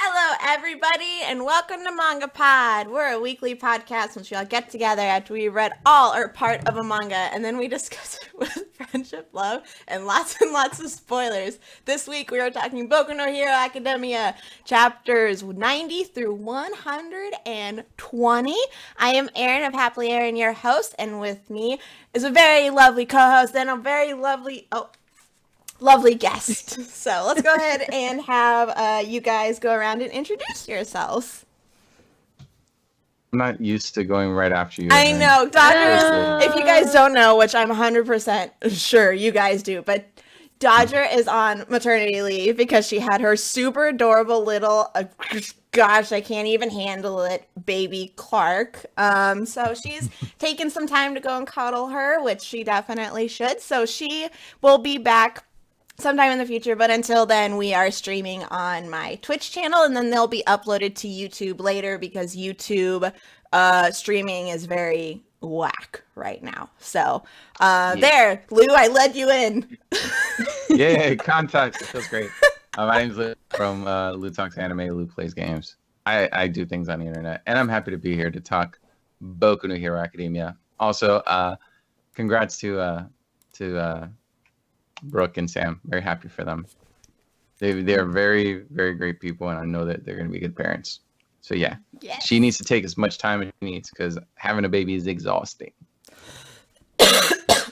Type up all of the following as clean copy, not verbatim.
Hello, everybody, and welcome to MangaPod. We're a weekly podcast in which we all get together after we read all or part of a manga, and then we discuss it with friendship, love, and lots of spoilers. This week, we are talking Boku no Hero Academia, chapters 90 through 120. I am Erin of Happily Erin, your host, and with me is a very lovely co-host and a very lovely guest. So let's go ahead and have you guys go around and introduce yourselves. I'm not used to going right after you. I know, Dodger, if you guys don't know, which I'm 100% sure you guys do, but Dodger is on maternity leave because she had her super adorable little, gosh, I can't even handle it, baby Clark. So she's taken some time to go and cuddle her, which she definitely should. So she will be back sometime in the future, but until then we are streaming on my Twitch channel, and then they'll be uploaded to YouTube later because YouTube streaming is very whack right now. So there, Lou, I led you in. Yeah, contact. It feels great. My name's Lou from Lou Talks Anime, Lou Plays Games. I do things on the internet, and I'm happy to be here to talk Boku no Hero Academia. Also, congrats to Brooke and Sam. Very happy for them. They're very, very great people, and I know that they're going to be good parents. So yeah, yes. She needs to take as much time as she needs because having a baby is exhausting.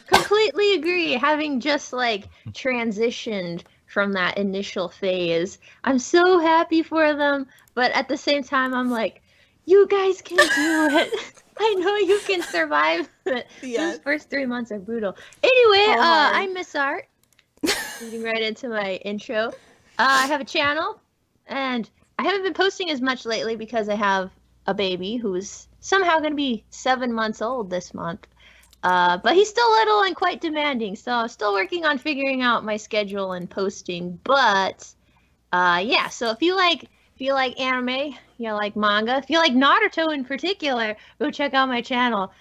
Completely agree. Having just transitioned from that initial phase, I'm so happy for them, but at the same time, I'm like, you guys can do it. I know you can survive. Those first 3 months are brutal. Anyway, I'm MissArt. Leading right into my intro. I have a channel, and I haven't been posting as much lately because I have a baby who's somehow going to be 7 months old this month. But he's still little and quite demanding, so I'm still working on figuring out my schedule and posting. But yeah, so if you like anime, you like manga, if you like Naruto in particular, go check out my channel.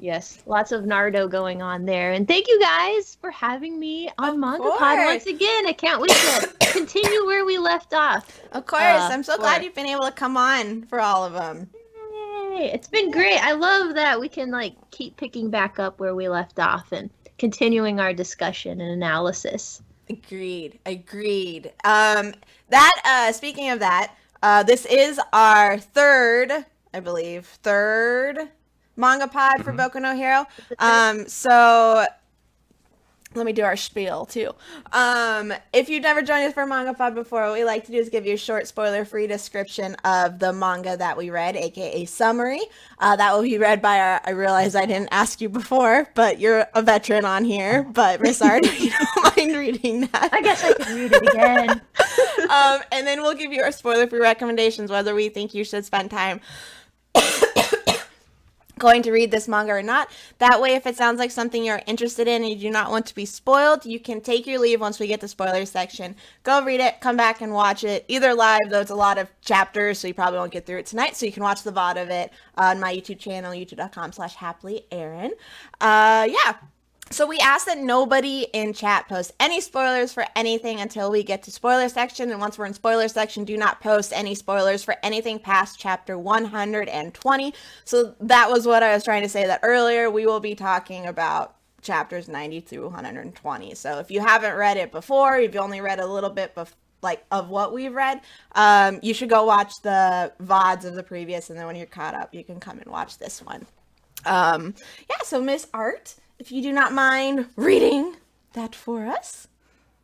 Yes, lots of Naruto going on there. And thank you guys for having me on MangaPod once again. I can't wait to continue where we left off. Of course. I'm so glad you've been able to come on for all of them. Yay. It's been great. I love that we can keep picking back up where we left off and continuing our discussion and analysis. Agreed. Speaking of that, this is our third MangaPod for Boku no Hero. So let me do our spiel too. If you've never joined us for MangaPod before, what we like to do is give you a short spoiler-free description of the manga that we read, aka summary. That will be read by I realize I didn't ask you before, but you're a veteran on here. But MissArt, if you don't mind reading that. I guess I could read it again. And then we'll give you our spoiler-free recommendations, whether we think you should spend time going to read this manga or not. That way, if it sounds like something you're interested in and you do not want to be spoiled, you can take your leave once we get to spoiler section. Go read it, come back and watch it, either live, though it's a lot of chapters, so you probably won't get through it tonight, so you can watch the VOD of it on my YouTube channel, youtube.com/happilyerin. Yeah. So we ask that nobody in chat post any spoilers for anything until we get to spoiler section. And once we're in spoiler section, do not post any spoilers for anything past chapter 120. So that was what I was trying to say that earlier. We will be talking about chapters 90 through 120. So if you haven't read it before, if you only read a little bit of what we've read, you should go watch the VODs of the previous. And then when you're caught up, you can come and watch this one. Yeah, so MissArt, if you do not mind reading that for us.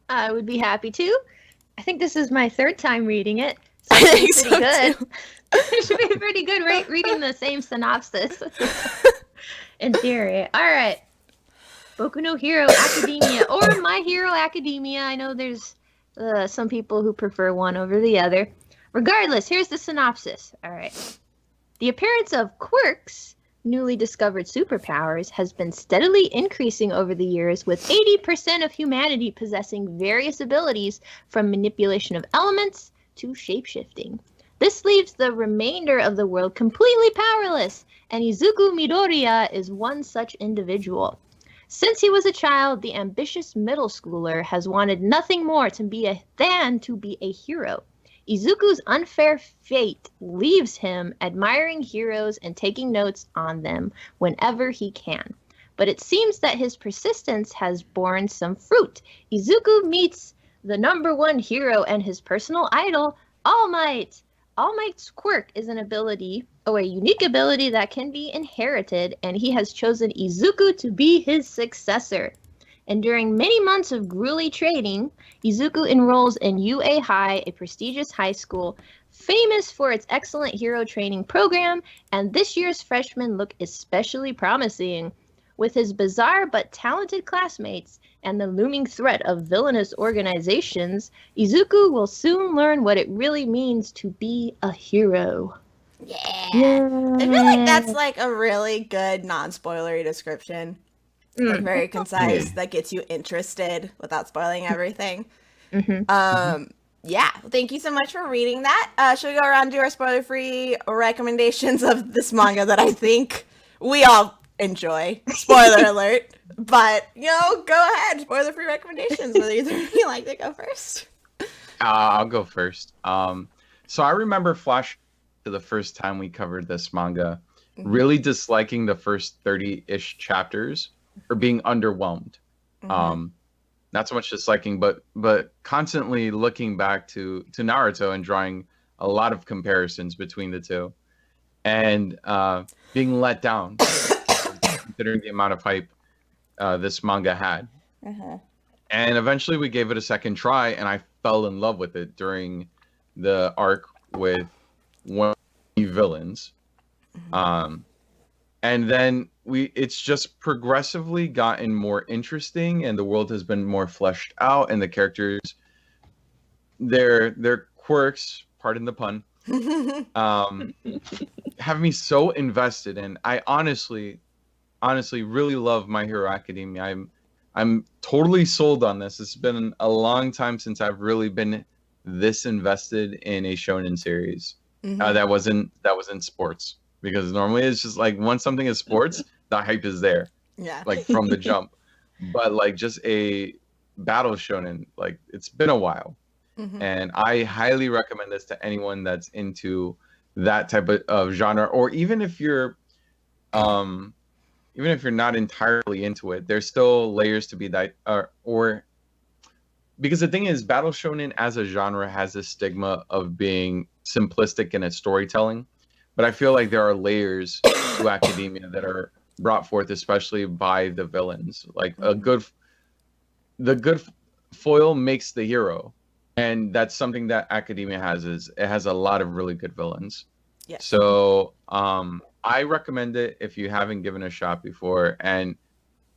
I would be happy to. I think this is my third time reading it. So I think it's pretty good. It should be pretty good reading the same synopsis. In theory. All right. Boku no Hero Academia, or My Hero Academia. I know there's some people who prefer one over the other. Regardless, here's the synopsis. All right. The appearance of quirks, newly discovered superpowers, has been steadily increasing over the years, with 80% of humanity possessing various abilities from manipulation of elements to shapeshifting. This leaves the remainder of the world completely powerless, and Izuku Midoriya is one such individual. Since he was a child, the ambitious middle schooler has wanted nothing more than to be a hero. Izuku's unfair fate leaves him admiring heroes and taking notes on them whenever he can. But it seems that his persistence has borne some fruit. Izuku meets the number one hero and his personal idol, All Might. All Might's quirk is a unique ability that can be inherited, and he has chosen Izuku to be his successor. And during many months of grueling training, Izuku enrolls in UA High, a prestigious high school famous for its excellent hero training program, and this year's freshmen look especially promising. With his bizarre but talented classmates and the looming threat of villainous organizations, Izuku will soon learn what it really means to be a hero. Yeah. I feel like that's like a really good non-spoilery description. Like very concise, that gets you interested without spoiling everything. Yeah, thank you so much for reading that. Should we go around and do our spoiler-free recommendations of this manga that I think we all enjoy? Spoiler alert. But, go ahead. Spoiler-free recommendations. Whether either of you like to go first. I'll go first. So I remember flash to the first time we covered this manga, really disliking the first 30-ish chapters or being underwhelmed. Not so much disliking, but constantly looking back to Naruto and drawing a lot of comparisons between the two, and being let down considering the amount of hype this manga had. And eventually we gave it a second try, and I fell in love with it during the arc with one of the villains. And then it's just progressively gotten more interesting, and the world has been more fleshed out, and the characters, their quirks, pardon the pun, have me so invested. And I honestly really love My Hero Academia. I'm totally sold on this. It's been a long time since I've really been this invested in a shonen series that wasn't sports. Because normally it's just like once something is sports, the hype is there. Yeah. Like from the jump. But like just a battle shonen, like it's been a while. And I highly recommend this to anyone that's into that type of genre, or even if you're not entirely into it, there's still layers to be that or because the thing is, battle shonen as a genre has this stigma of being simplistic in its storytelling. But I feel like there are layers to academia that are brought forth, especially by the villains. Like the good foil makes the hero, and that's something that academia has. Is it has a lot of really good villains. Yeah. So I recommend it if you haven't given it a shot before, and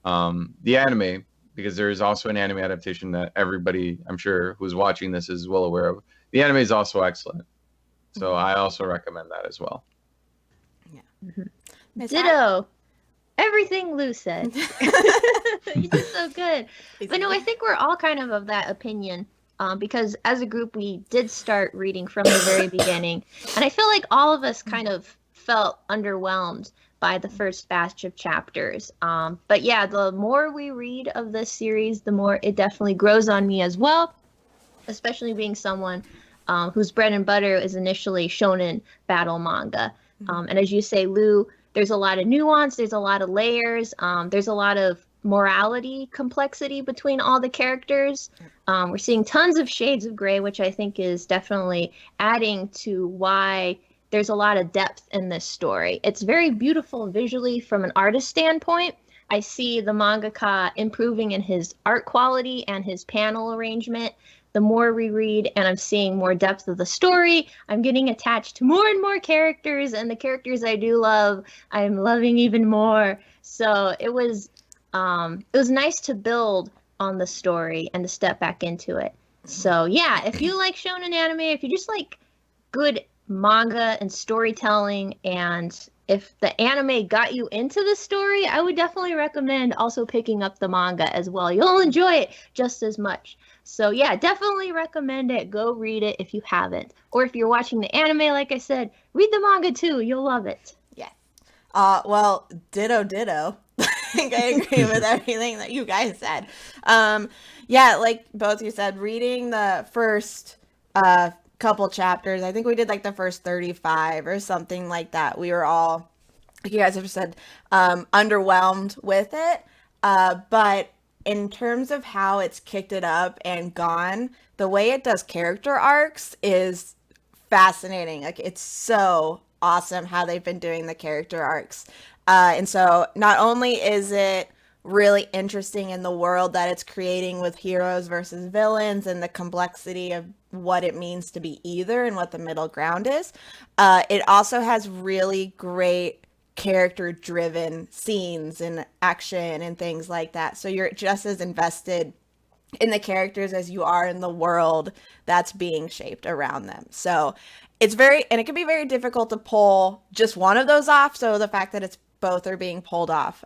the anime, because there is also an anime adaptation that everybody, I'm sure, who's watching this is well aware of. The anime is also excellent. So I also recommend that as well. Ditto. Everything Lou said. You did so good. But no, I think we're all kind of that opinion. Because as a group, we did start reading from the very beginning. And I feel like all of us kind of felt underwhelmed by the first batch of chapters. But yeah, the more we read of this series, the more it definitely grows on me as well. Especially being someone whose bread and butter is initially shonen battle manga. And as you say, Lou, there's a lot of nuance, there's a lot of layers, there's a lot of morality complexity between all the characters. We're seeing tons of shades of gray, which I think is definitely adding to why there's a lot of depth in this story. It's very beautiful visually from an artist standpoint. I see the mangaka improving in his art quality and his panel arrangement. The more we read and I'm seeing more depth of the story, I'm getting attached to more and more characters, and the characters I do love, I'm loving even more. So it was nice to build on the story and to step back into it. So yeah, if you like shonen anime, if you just like good manga and storytelling, and if the anime got you into the story, I would definitely recommend also picking up the manga as well. You'll enjoy it just as much. So yeah, definitely recommend it. Go read it if you haven't. Or if you're watching the anime, like I said, read the manga too. You'll love it. Yeah. Well, ditto. I think I agree with everything that you guys said. Yeah, like both you said, reading the first couple chapters. I think we did like the first 35 or something like that. We were all, like you guys have said, underwhelmed with it. But in terms of how it's kicked it up and gone, the way it does character arcs is fascinating. Like, it's so awesome how they've been doing the character arcs. And so not only is it really interesting in the world that it's creating with heroes versus villains and the complexity of what it means to be either and what the middle ground is, it also has really great character driven scenes and action and things like that. So you're just as invested in the characters as you are in the world that's being shaped around them. So it's and it can be very difficult to pull just one of those off. So the fact that it's both are being pulled off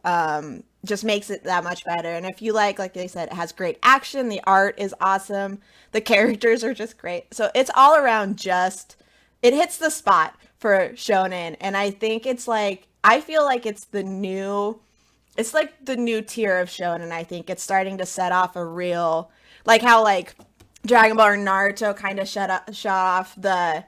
just makes it that much better. And if you like they said, it has great action, the art is awesome, the characters are just great. So it's all around it hits the spot for shonen. And I think I feel like it's the new tier of shonen. I think it's starting to set off a real, like how like Dragon Ball or Naruto kind of shut off the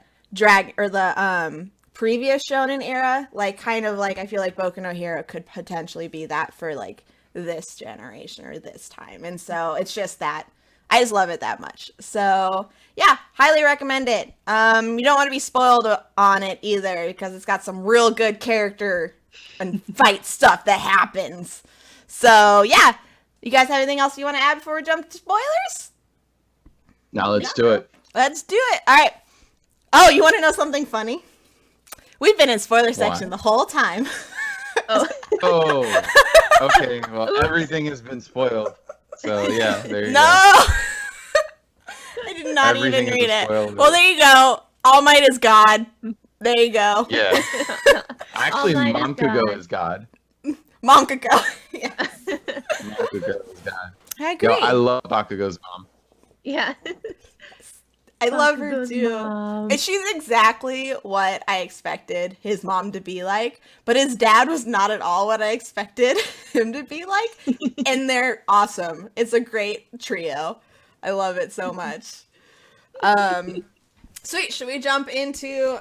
previous shonen era. Like kind of like I feel like Boku no Hero could potentially be that for like this generation or this time. And so it's just that I just love it that much. So yeah, highly recommend it. You don't want to be spoiled on it either because it's got some real good character and fight stuff that happens. So yeah, you guys have anything else you want to add before we jump to spoilers? Now let's do it. Let's do it. All right. Oh, you want to know something funny? We've been in spoiler section the whole time. Oh, okay. Well, everything has been spoiled. So yeah, there you go. I did not Everything even read it. spoiled. Well, there you go. All Might is God. There you go. Yeah. Actually, All Might is Mangago is God. Mangago. Yes. Mangago is God. I agree. Yo, I love Bakugo's mom. Yeah. I love her Bakugo's too. mom. And she's exactly what I expected his mom to be like, but his dad was not at all what I expected him to be like. And they're awesome. It's a great trio. I love it so much. Sweet. Should we jump into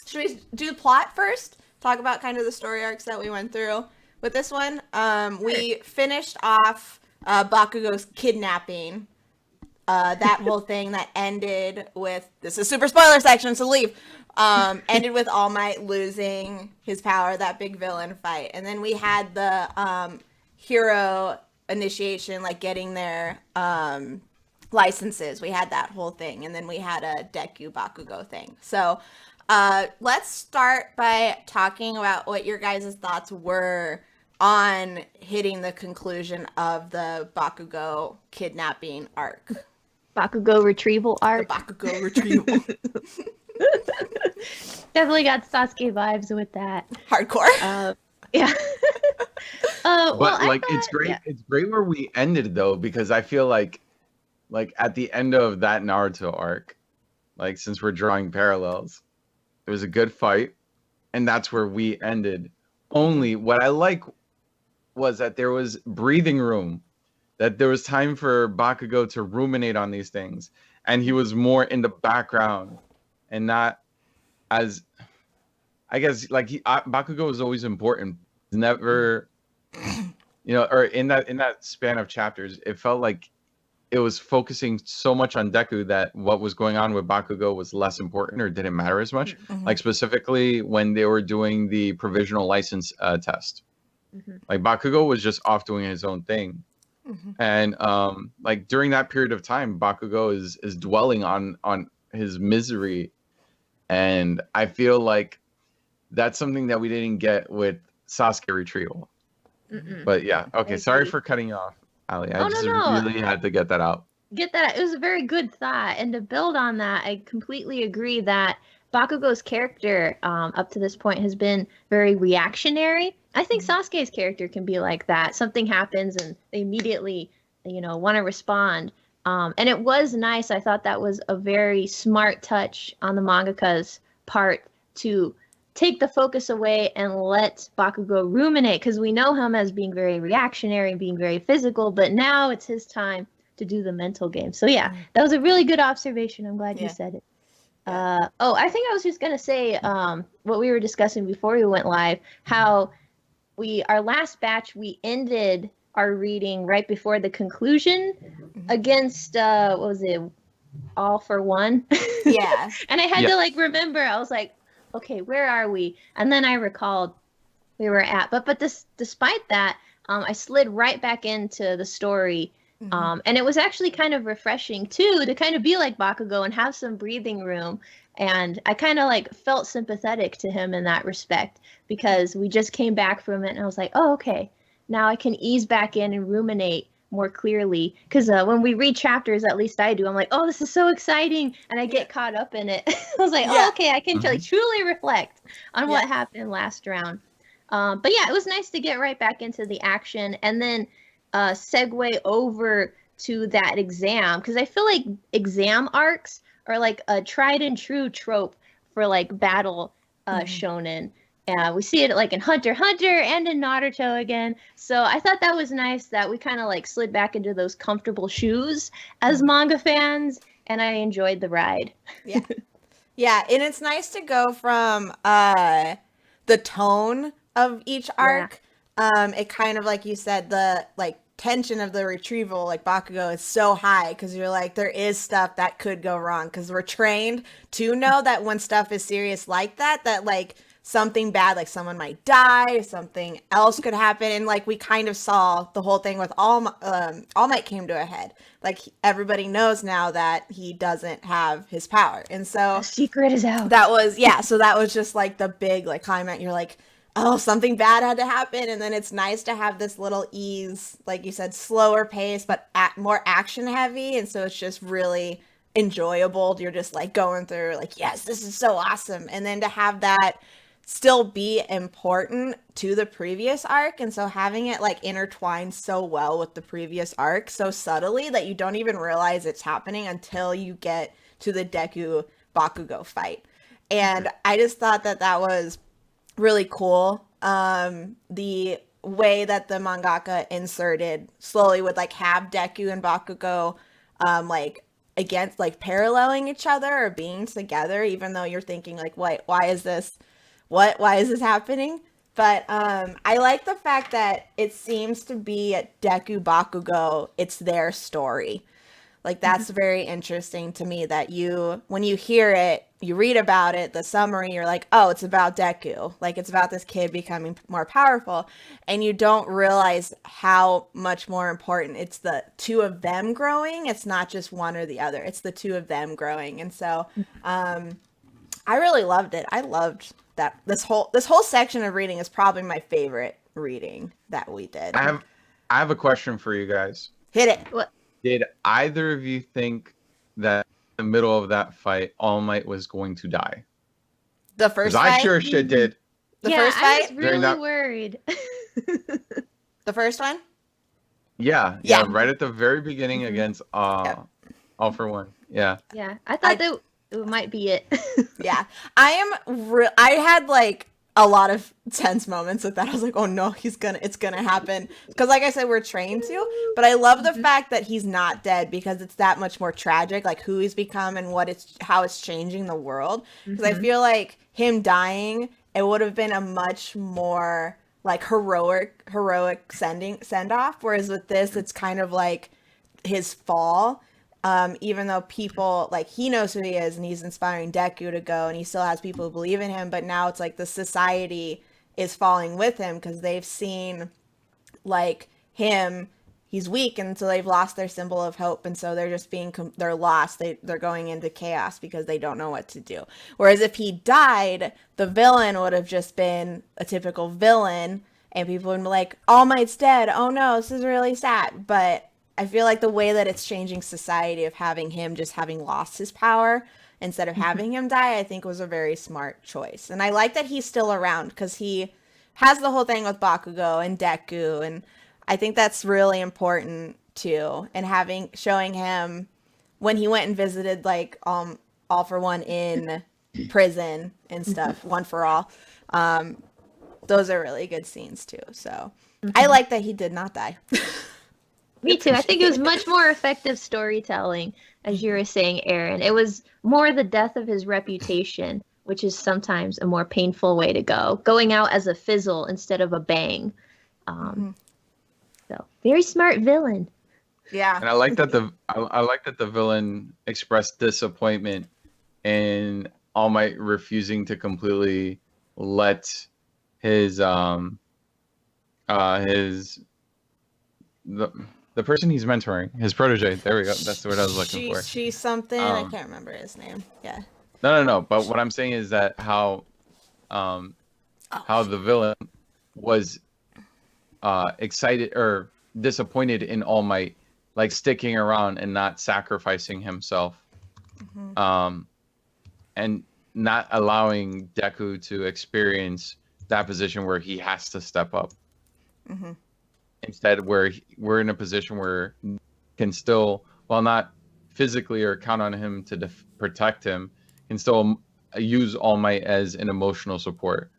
should we do the plot first? Talk about kind of the story arcs that we went through with this one. We finished off Bakugo's kidnapping. That whole thing that ended with, this is super spoiler section, so leave. Ended with All Might losing his power, that big villain fight. And then we had the hero initiation, like getting their licenses. We had that whole thing. And then we had a Deku Bakugo thing. So let's start by talking about what your guys' thoughts were on hitting the conclusion of the Bakugo kidnapping arc. Bakugo retrieval arc. The Bakugo retrieval. Definitely got Sasuke vibes with that. Hardcore. Yeah. But well, like, it's great. Yeah. It's great where we ended though, because I feel like at the end of that Naruto arc, like since we're drawing parallels, there was a good fight, and that's where we ended. Only what I like was that there was breathing room, that there was time for Bakugo to ruminate on these things, and he was more in the background and not as, I guess, like Bakugo was always important. Never, or in that span of chapters, it felt like it was focusing so much on Deku that what was going on with Bakugo was less important or didn't matter as much. Mm-hmm. Like specifically when they were doing the provisional license test. Mm-hmm. Like Bakugo was just off doing his own thing. Mm-hmm. And like during that period of time, Bakugo is dwelling on his misery. And I feel like that's something that we didn't get with Sasuke retrieval. Mm-mm. But yeah, okay, I sorry agree. for cutting you off, Ali. Oh, I just no. really had to get that out. Get that. It was a very good thought. And to build on that, I completely agree that Bakugo's character up to this point has been very reactionary. I think Sasuke's character can be like that. Something happens and they immediately, want to respond. And it was nice. I thought that was a very smart touch on the mangaka's part to take the focus away and let Bakugo ruminate, because we know him as being very reactionary and being very physical, but now it's his time to do the mental game. So yeah, that was a really good observation. I'm glad you said it. I think I was just gonna say what we were discussing before we went live, how our last batch, we ended our reading right before the conclusion against what was it, All for One. Yeah. And I had to like remember, I was like, okay, where are we? And then I recalled we were at, but despite that, I slid right back into the story. And it was actually kind of refreshing too, to kind of be like Bakugo and have some breathing room. And I kind of like felt sympathetic to him in that respect, because we just came back from it and I was like, oh, okay, now I can ease back in and ruminate more clearly. Because when we read chapters, at least I do, I'm like, oh, this is so exciting. And I get caught up in it. I was like, oh, okay, I can like, truly reflect on what happened last round. But yeah, it was nice to get right back into the action and then segue over to that exam, because I feel like exam arcs are like a tried and true trope for like battle shonen. We see it like in Hunter x Hunter and in Naruto again. So I thought that was nice that we kind of like slid back into those comfortable shoes as manga fans, and I enjoyed the ride. Yeah, and it's nice to go from the tone of each arc. It kind of, like you said, the like tension of the retrieval, like Bakugo, is so high because you're like, there is stuff that could go wrong, because we're trained to know that when stuff is serious like that like something bad, like someone might die, something else could happen. And like we kind of saw the whole thing with All Might came to a head. Like everybody knows now that he doesn't have his power, and so the secret is out. That was so that was just like the big like climate. You're like, oh, something bad had to happen. And then it's nice to have this little ease, like you said, slower pace, but more action heavy. And so it's just really enjoyable. You're just like going through like, yes, this is so awesome. And then to have that still be important to the previous arc. And so having it like intertwined so well with the previous arc so subtly that you don't even realize it's happening until you get to the Deku Bakugo fight. And I just thought that was really cool. The way that the mangaka inserted slowly would like have Deku and Bakugo like against like paralleling each other or being together, even though you're thinking like, why is this happening? But I like the fact that it seems to be at Deku Bakugo, it's their story. Like that's very interesting to me, that when you hear it, you read about it, the summary, you're like, oh, it's about Deku. Like it's about this kid becoming more powerful. And you don't realize how much more important it's the two of them growing. It's not just one or the other. It's the two of them growing. And so I really loved it. I loved that this whole section of reading is probably my favorite reading that we did. I have a question for you guys. Hit it. What? Did either of you think that in the middle of that fight, All Might was going to die? The first fight? I sure shit did. The first fight? I was really worried. The first one? Yeah, right at the very beginning against All for One. Yeah. Yeah, I thought that it might be it. Yeah. I had like a lot of tense moments with that. I was like, oh no, it's gonna happen. Because like I said, we're trained to, but I love the fact that he's not dead, because it's that much more tragic, like who he's become and how it's changing the world. Because I feel like him dying, it would have been a much more like heroic send off. Whereas with this, it's kind of like his fall. Even though people, like, he knows who he is and he's inspiring Deku to go, and he still has people who believe in him, but now it's like the society is falling with him because they've seen, like, he's weak, and so they've lost their symbol of hope, and so they're just they're lost. They're going into chaos because they don't know what to do. Whereas if he died, the villain would have just been a typical villain, and people would be like, All Might's dead. Oh no, this is really sad. But I feel like the way that it's changing society of having him just having lost his power instead of having him die, I think was a very smart choice. And I like that he's still around because he has the whole thing with Bakugo and Deku, and I think that's really important too. And showing him when he went and visited like All for One in prison and stuff, One for All. Those are really good scenes too. So I like that he did not die. Me too. I think it was much more effective storytelling, as you were saying, Erin. It was more the death of his reputation, which is sometimes a more painful way to go. Going out as a fizzle instead of a bang. So very smart villain. Yeah. And I like that I like that the villain expressed disappointment in All Might refusing to completely let his the person he's mentoring, his protege. There we go. That's the word I was looking for. She's something. I can't remember his name. Yeah. No. But what I'm saying is that how the villain was excited or disappointed in All Might, like sticking around and not sacrificing himself, and not allowing Deku to experience that position where he has to step up. Instead, we're in a position where he can still, while not physically or count on him to protect him, can still use All Might as an emotional support,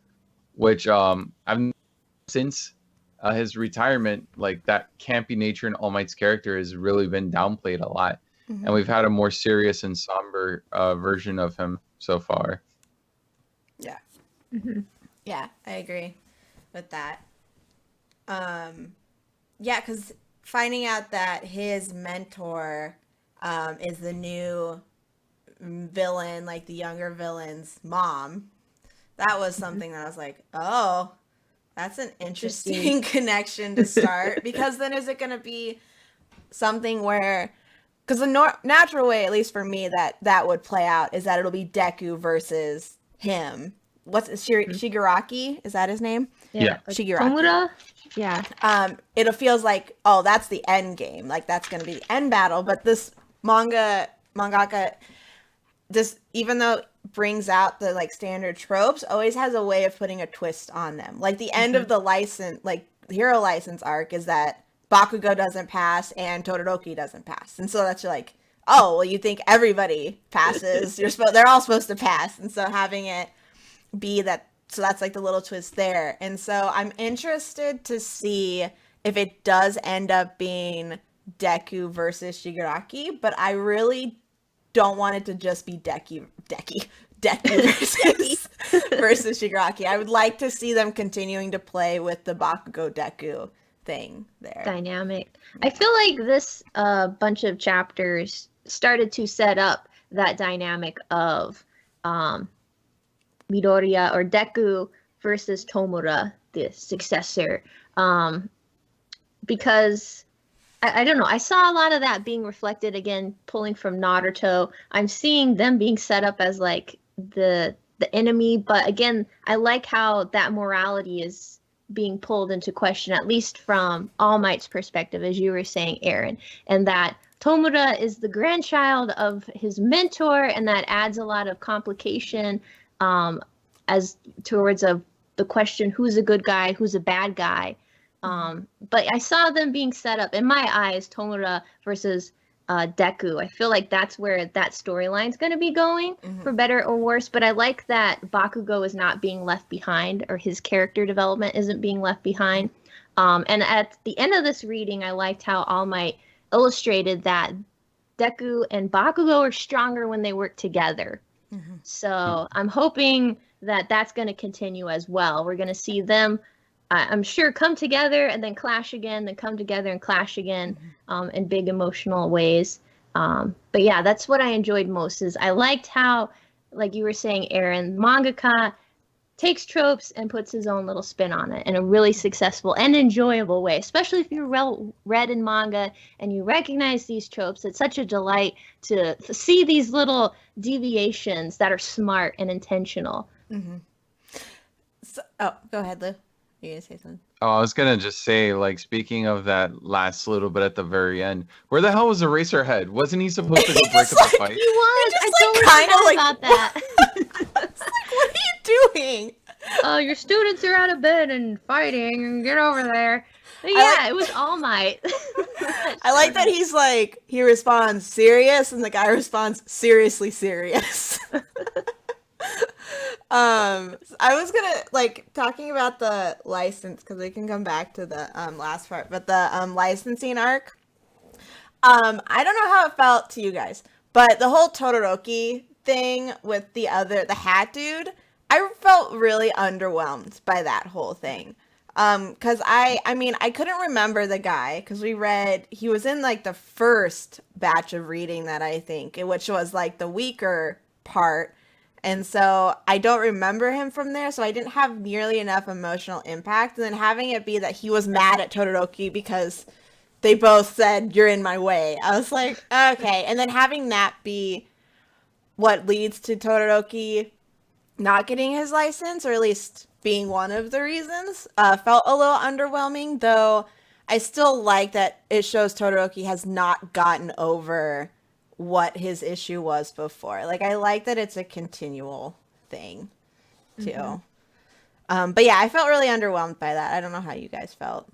which I've since his retirement, like that campy nature in All Might's character has really been downplayed a lot, and we've had a more serious and somber version of him so far. Yeah. Yeah, I agree with that. Yeah, because finding out that his mentor is the new villain, like the younger villain's mom, that was something that I was like, oh, that's an interesting connection to start. Because then is it going to be something where, because the natural way, at least for me, that would play out is that it'll be Deku versus him. What's Shigaraki? Is that his name? Yeah. Shigaraki. Tomura? Yeah. It feels like, oh, that's the end game. Like that's going to be the end battle. But this mangaka, just even though it brings out the like standard tropes, always has a way of putting a twist on them. Like the end of the license, like the hero license arc, is that Bakugo doesn't pass and Todoroki doesn't pass, and so that's like, oh, well, you think everybody passes? They're all supposed to pass, and so having it be that. So that's like the little twist there. And so I'm interested to see if it does end up being Deku versus Shigaraki, but I really don't want it to just be Deku versus Shigaraki. I would like to see them continuing to play with the Bakugo Deku thing there. Dynamic. I feel like this bunch of chapters started to set up that dynamic of Midoriya or Deku versus Tomura, the successor. Because I don't know, I saw a lot of that being reflected again, pulling from Naruto. I'm seeing them being set up as like the enemy, but again, I like how that morality is being pulled into question, at least from All Might's perspective, as you were saying, Erin, and that Tomura is the grandchild of his mentor, and that adds a lot of complication as towards the question, who's a good guy, who's a bad guy. But I saw them being set up, in my eyes, Tomura versus Deku. I feel like that's where that storyline's going to be going, for better or worse. But I like that Bakugo is not being left behind, or his character development isn't being left behind. And at the end of this reading, I liked how All Might illustrated that Deku and Bakugo are stronger when they work together. So I'm hoping that that's going to continue as well. We're going to see them, I'm sure, come together and then clash again, then come together and clash again in big emotional ways. But yeah, that's what I enjoyed most, is I liked how, like you were saying, Erin, mangaka takes tropes and puts his own little spin on it in a really successful and enjoyable way, especially if you're read in manga and you recognize these tropes. It's such a delight to see these little deviations that are smart and intentional. So, oh, go ahead, Lou. You're going to say something? Oh, I was going to just say, like, speaking of that last little bit at the very end, where the hell was Eraserhead? Wasn't he supposed to go break up the fight? He was! I totally kind of forgot about that. It's like, what are you doing? Oh, your students are out of bed and fighting, and get over there. But yeah, it was All Might. I like that he's like, he responds serious, and the guy responds seriously serious. I was gonna, like, talking about the license, because we can come back to the last part, but the licensing arc, I don't know how it felt to you guys, but the whole Todoroki thing with the hat dude, I felt really underwhelmed by that whole thing. Cause I mean, I couldn't remember the guy because he was in like the first batch of reading that I think, which was like the weaker part. And so I don't remember him from there, so I didn't have nearly enough emotional impact. And then having it be that he was mad at Todoroki because they both said, "You're in my way." I was like, okay. And then having that be what leads to Todoroki not getting his license, or at least being one of the reasons, felt a little underwhelming, though I still like that it shows Todoroki has not gotten over what his issue was before. Like, I like that it's a continual thing, too. Mm-hmm. But yeah, I felt really underwhelmed by that. I don't know how you guys felt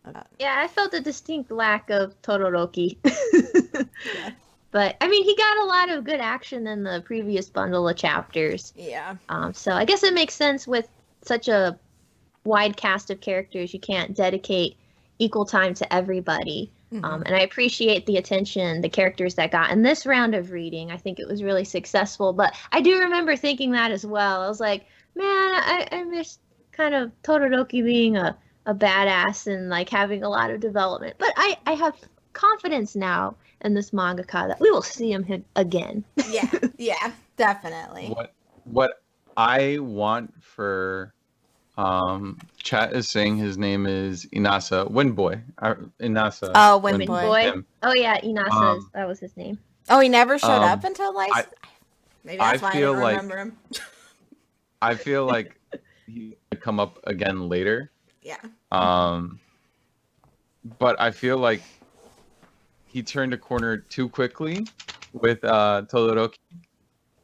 about it. Yeah, I felt a distinct lack of Todoroki. Yeah. But, I mean, he got a lot of good action in the previous bundle of chapters. Yeah. So I guess it makes sense with such a wide cast of characters. You can't dedicate equal time to everybody. Mm-hmm. And I appreciate the attention the characters that got in this round of reading. I think it was really successful. But I do remember thinking that as well. I was like, man, I miss kind of Todoroki being a badass and like having a lot of development. But I have confidence now in this mangaka that we will see him again. Yeah, definitely. What I want for chat is saying his name is Inasa Windboy. Inasa. Oh, Windboy. Oh yeah, Inasa. That was his name. Oh, he never showed up until like. Maybe that's why I don't remember him. I feel like he could come up again later. Yeah. But I feel like he turned a corner too quickly with Todoroki.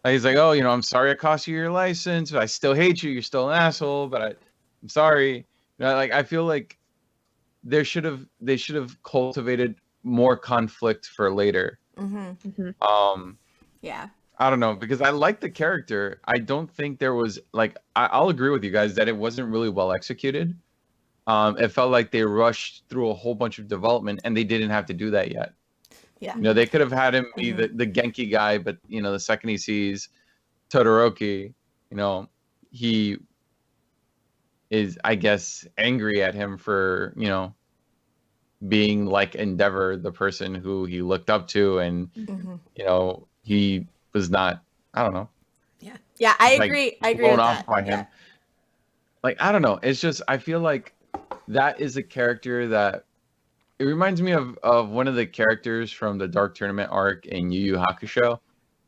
He's like, oh, I'm sorry I cost you your license. I still hate you. You're still an asshole, but I'm sorry. Like, I feel like they should have cultivated more conflict for later. Mm-hmm. Yeah. I don't know, because I like the character. I don't think there was like I'll agree with you guys that it wasn't really well executed. It felt like they rushed through a whole bunch of development, and they didn't have to do that yet. Yeah. They could have had him be the Genki guy, but the second he sees Todoroki, he is, I guess, angry at him for, being like Endeavor, the person who he looked up to, and he was not, I don't know. Yeah. Yeah, I agree. I agree with that. By him. Like, I don't know. It's just, I feel like that is a character that it reminds me of one of the characters from the Dark Tournament arc in Yu Yu Hakusho.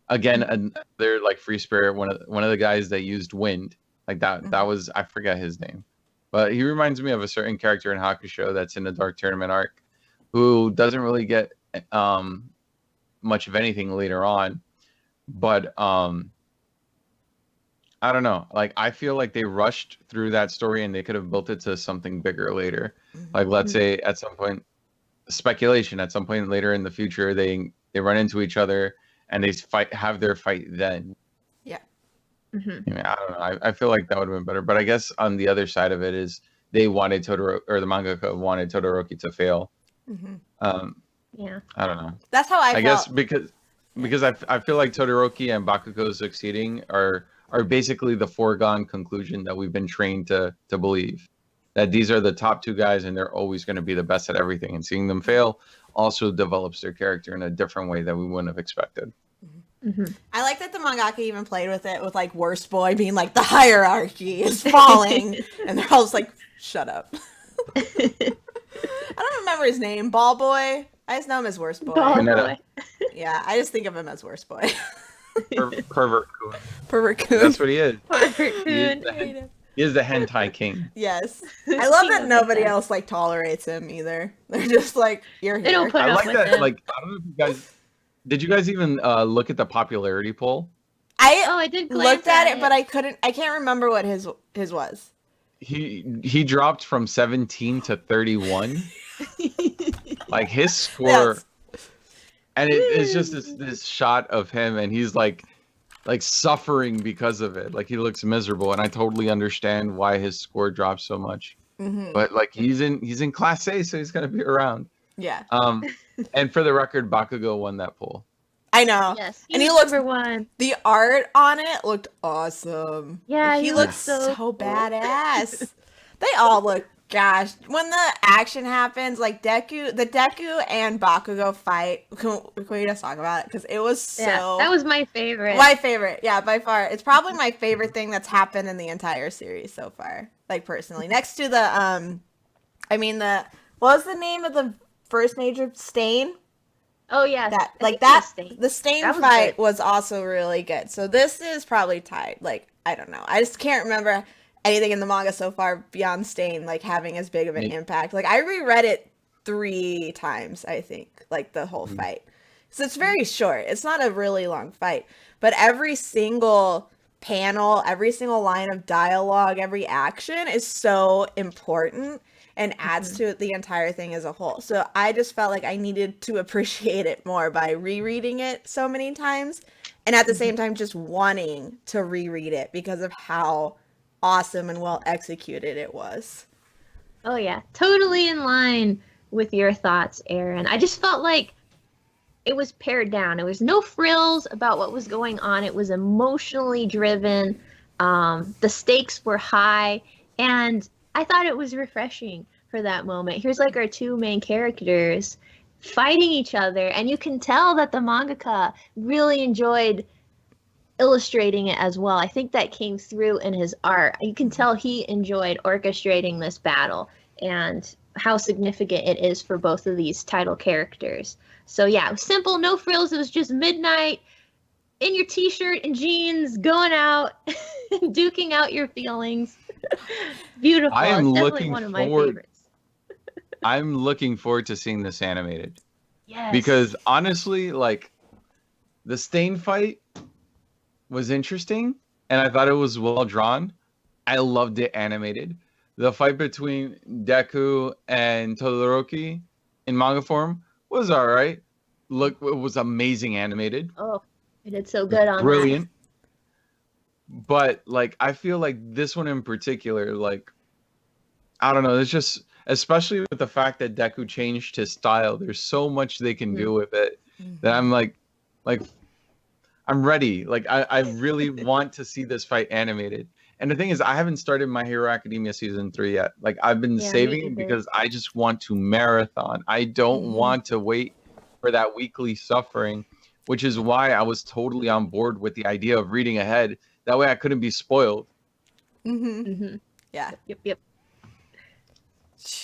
Again, another like free spirit, one of the guys that used wind. Like that was, I forget his name. But he reminds me of a certain character in Hakusho that's in the Dark Tournament arc who doesn't really get much of anything later on. But I don't know. Like, I feel like they rushed through that story and they could have built it to something bigger later. Like, let's say at some point, speculation, at some point later in the future, they run into each other and they have their fight then. Yeah. Mm-hmm. I mean, I don't know. I feel like that would have been better. But I guess on the other side of it is they wanted Todoroki, or the mangaka wanted Todoroki to fail. Mm-hmm. Yeah. I don't know. That's how I felt. Guess because I feel like Todoroki and Bakugo succeeding are basically the foregone conclusion that we've been trained to believe, that these are the top two guys and they're always going to be the best at everything, and seeing them fail also develops their character in a different way that we wouldn't have expected. Mm-hmm. I like that the mangaka even played with it, with like worst boy being like the hierarchy is falling and they're all just like, shut up. I don't remember his name. Ball boy. I just know him as worst boy. Ball boy. Yeah, I just think of him as worst boy. Pervert coon. Pervert coon. That's what he is. Pervert coon. He is the hentai king. Yes. I love that nobody else like tolerates him either. They're just like, you're here. They don't put I up like with that. him. Like, I don't know if you guys did. You guys even look at the popularity poll? I did glance looked at it, but I can't remember what his was. He dropped from 17 to 31. Like, his score. Yes. And it's just this shot of him, and he's like suffering because of it. Like, he looks miserable, and I totally understand why his score dropped so much. Mm-hmm. But like, he's in Class A, so he's gonna be around. Yeah. And for the record, Bakugo won that poll. I know. Yes, And he he's looks, number one. the art on it looked awesome. Yeah, Like, he he looks looks so so cool. badass. They all look, gosh, when the action happens, like the Deku and Bakugo fight, can we just talk about it? Because it was so... Yeah, that was my favorite. My favorite, yeah, by far. It's probably my favorite thing that's happened in the entire series so far, like, personally. Next to the, what was the name of the first major Stain? Oh yeah, The Stain That was fight good. was also really good. So this is probably tied. Like, I don't know. I just can't remember anything in the manga so far beyond Stain, like, having as big of an impact. Like, I reread it 3 times, I think, like, the whole fight. So it's very short. It's not a really long fight. But every single panel, every single line of dialogue, every action is so important and adds to the entire thing as a whole. So I just felt like I needed to appreciate it more by rereading it so many times, and at the same time just wanting to reread it because of how awesome and well executed it was. Oh yeah, totally in line with your thoughts, Erin. I just felt like it was pared down. There was no frills about what was going on. It was emotionally driven. The stakes were high, and I thought it was refreshing for that moment. Here's like our 2 main characters fighting each other, and you can tell that the mangaka really enjoyed illustrating it as well. I think that came through in his art. You can tell he enjoyed orchestrating this battle and how significant it is for both of these title characters. So yeah, it was simple, no frills. It was just midnight in your t-shirt and jeans, going out, duking out your feelings. Beautiful. I am It's definitely looking one of my forward- favorites. I'm looking forward to seeing this animated. Yes. Because honestly, like, the Stain fight was interesting, and I thought it was well drawn. I loved it animated. The fight between Deku and Todoroki in manga form was all right. Look, it was amazing animated. Oh, it did so good on Brilliant. But, like, I feel like this one in particular, like, I don't know, it's just, especially with the fact that Deku changed his style, there's so much they can do with it that I'm like, I'm ready. Like, I really want to see this fight animated. And the thing is, I haven't started My Hero Academia season 3 yet. Like, I've been Yeah, saving me it either. because I just want to marathon. I don't want to wait for that weekly suffering, which is why I was totally on board with the idea of reading ahead. That way I couldn't be spoiled. Yeah. Yep.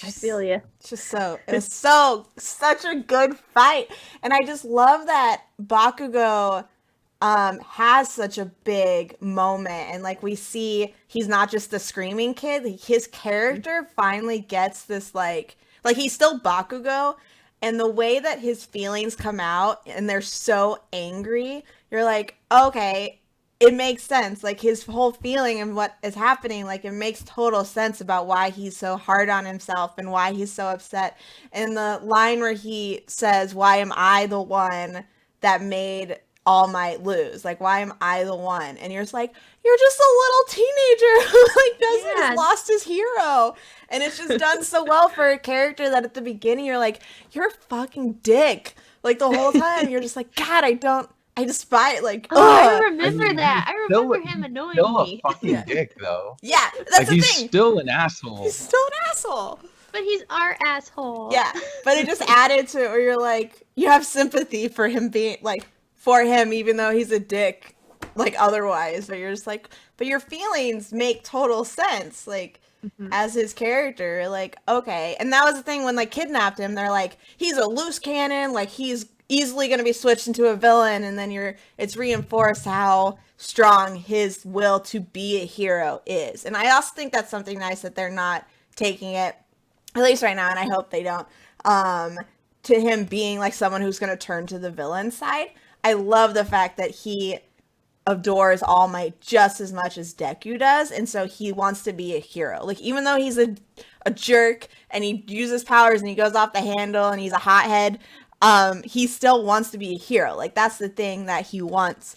I feel you. It's just such a good fight. And I just love that Bakugo has such a big moment, and like we see he's not just the screaming kid. His character finally gets this like he's still Bakugo, and the way that his feelings come out and they're so angry, you're like, okay, it makes sense. Like, his whole feeling and what is happening, like, it makes total sense about why he's so hard on himself and why he's so upset. And the line where he says, "Why am I the one that made All Might lose? Like, why am I the one?" And you're just like, you're just a little teenager who has lost his hero. And it's just done so well for a character that at the beginning you're like, you're a fucking dick. Like, the whole time you're just like, God, I despise, like, I remember that. I remember him annoying Still me. a fucking dick, though. Yeah, that's the he's thing. still an asshole. He's still an asshole. But he's our asshole. Yeah, but it just added to it where you're like, you have sympathy for him being, like, for him, even though he's a dick, like, otherwise. But you're just like, but your feelings make total sense, like, as his character, like, okay. And that was the thing when, like, kidnapped him, they're like, he's a loose cannon, like, he's easily going to be switched into a villain, and then it's reinforced how strong his will to be a hero is. And I also think that's something nice that they're not taking it, at least right now, and I hope they don't, to him being like someone who's going to turn to the villain side. I love the fact that he adores All Might just as much as Deku does, and so he wants to be a hero. Like, even though he's a jerk and he uses powers and he goes off the handle and he's a hothead, he still wants to be a hero. Like, that's the thing that he wants.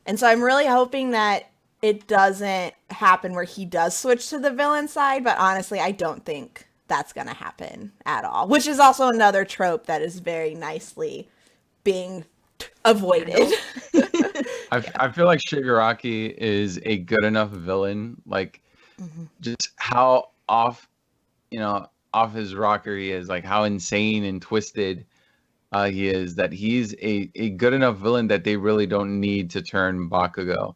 And so I'm really hoping that it doesn't happen where he does switch to the villain side, but honestly, I don't think that's going to happen at all, which is also another trope that is very nicely being avoided. I feel like Shigaraki is a good enough villain. Like, just how off, off his rocker he is, like how insane and twisted he is, that he's a good enough villain that they really don't need to turn Bakugo.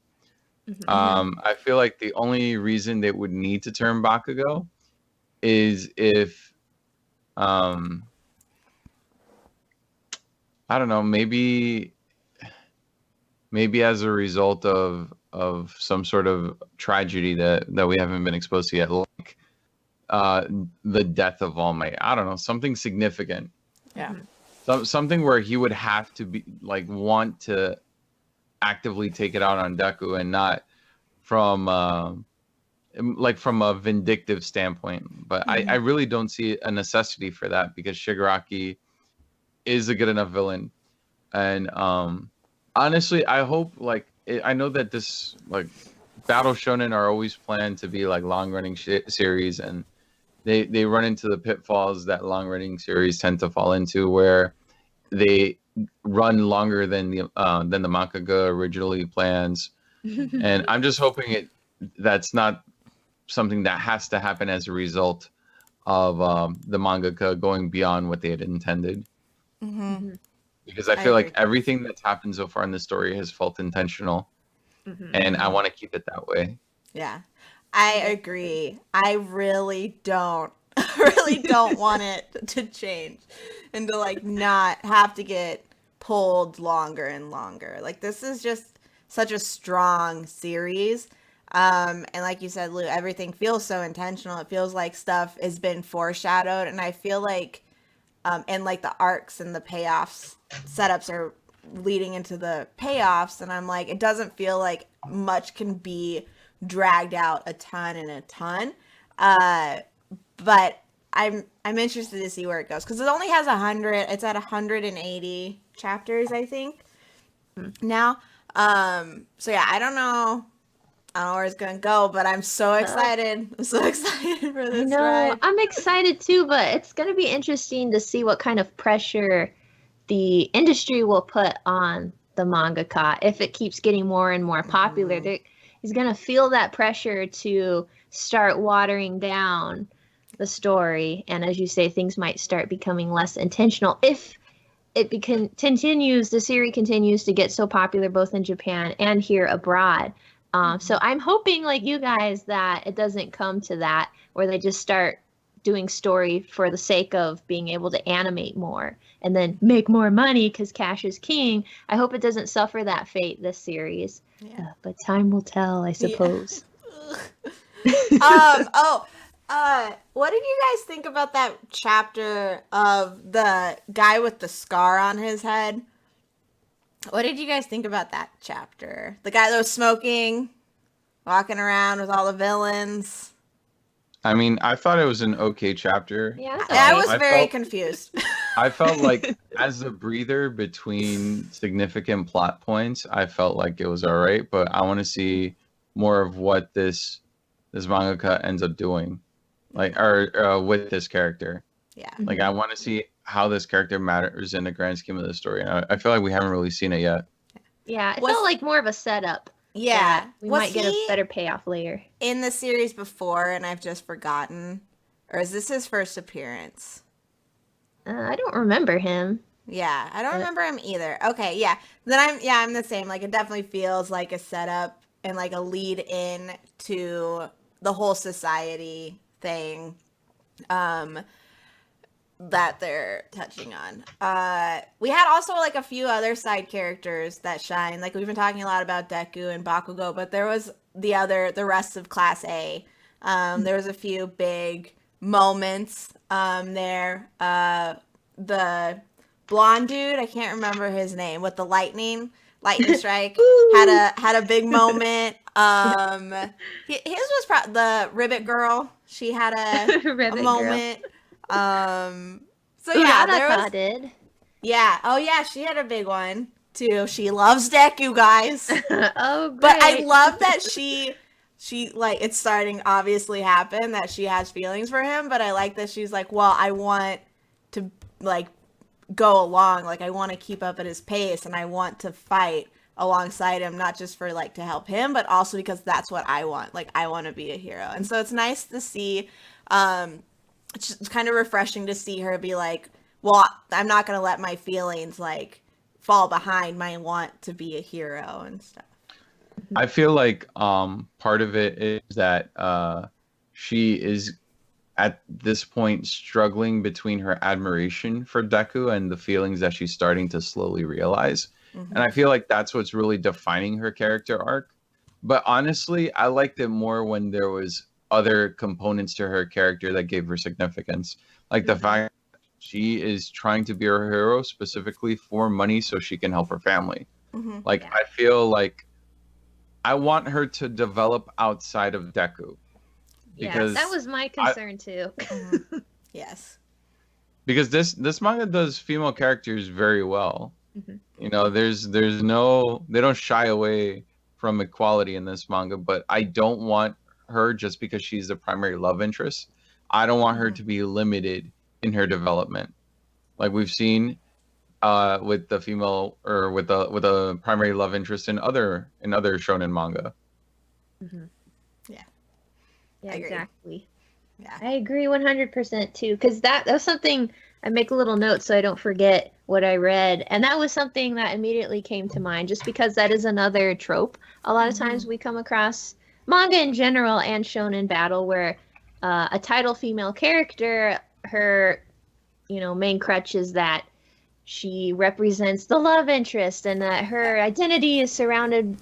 I feel like the only reason they would need to turn Bakugo is if, I don't know, maybe as a result of some sort of tragedy that we haven't been exposed to yet, like the death of All Might. I don't know, something significant. Yeah. Something where he would have to be like want to actively take it out on Deku, and not from from a vindictive standpoint. But I really don't see a necessity for that, because Shigaraki is a good enough villain. And honestly, I hope I know that this Battle Shonen are always planned to be like long running series, and they run into the pitfalls that long running series tend to fall into, where they run longer than the mangaka originally plans. And I'm just hoping that's not something that has to happen as a result of the mangaka going beyond what they had intended. Because I feel like everything that's happened so far in the story has felt intentional, and I want to keep it that way. Yeah, I agree. I really don't want it to change, and to not have to get pulled longer and longer. Like, this is just such a strong series. And like you said, Lou, everything feels so intentional. It feels like stuff has been foreshadowed, and I feel like and the arcs and the payoffs setups are leading into the payoffs, and I'm like, it doesn't feel like much can be dragged out a ton. But I'm interested to see where it goes, because it only has 100. It's at 180 chapters, I think, now. So yeah, I don't know where it's gonna go, but I'm so excited. I'm so excited for this ride. I'm excited too, but it's gonna be interesting to see what kind of pressure the industry will put on the mangaka if it keeps getting more and more popular. He's gonna feel that pressure to start watering down the story, and as you say, things might start becoming less intentional if it the series continues to get so popular both in Japan and here abroad. So I'm hoping, like you guys, that it doesn't come to that, where they just start doing story for the sake of being able to animate more and then make more money because cash is king. I hope it doesn't suffer that fate this series. Yeah. But time will tell, I suppose. What did you guys think about that chapter of the guy with the scar on his head? What did you guys think about that chapter? The guy that was smoking, walking around with all the villains. I mean, I thought it was an okay chapter. Yeah, I was very confused. I felt like, as a breather between significant plot points, I felt like it was all right. But I want to see more of what this mangaka ends up doing, with this character. Yeah. Like, I want to see how this character matters in the grand scheme of the story. And I feel like we haven't really seen it yet. Yeah, it felt like more of a setup. Yeah. We might get a better payoff later. In the series before, and I've just forgotten? Or is this his first appearance? I don't remember him. Yeah, I don't remember him either. Okay, yeah. Then I'm the same. Like, it definitely feels like a setup and like a lead in to the whole society thing. That they're touching on. We had also like a few other side characters that shine. Like, we've been talking a lot about Deku and Bakugo, but there was the rest of Class A. There was a few big moments there. The blonde dude, I can't remember his name, with the lightning strike, had a big moment. His was the Ribbit girl. She had a moment. So yeah, there was. Did. Yeah. Oh yeah, she had a big one too. She loves Deku, guys. Oh, great. But I love that she she, like, it's starting obviously happen that she has feelings for him, but I like that she's like, well, I want to, like, go along. Like, I want to keep up at his pace, and I want to fight alongside him, not just for, like, to help him, but also because that's what I want. Like, I want to be a hero. And so it's nice to see, it's kind of refreshing to see her be like, well, I'm not going to let my feelings, like, fall behind my want to be a hero and stuff. I feel like part of it is that she is at this point struggling between her admiration for Deku and the feelings that she's starting to slowly realize. And I feel like that's what's really defining her character arc. But honestly, I liked it more when there was other components to her character that gave her significance. Like the fact that she is trying to be her hero specifically for money so she can help her family. Like, I feel like I want her to develop outside of Deku. Because that was my concern too. Yes. Because this manga does female characters very well. You know, there's no, they don't shy away from equality in this manga, but I don't want her just because she's the primary love interest. I don't want her to be limited in her development. Like we've seen with the female or with a primary love interest in other shonen manga. Yeah, exactly. Yeah. I agree 100% too, because that was something I make a little note so I don't forget what I read, and that was something that immediately came to mind, just because that is another trope. A lot of times we come across manga in general and shonen battle where a title female character, her main crutch is that she represents the love interest and that her identity is surrounded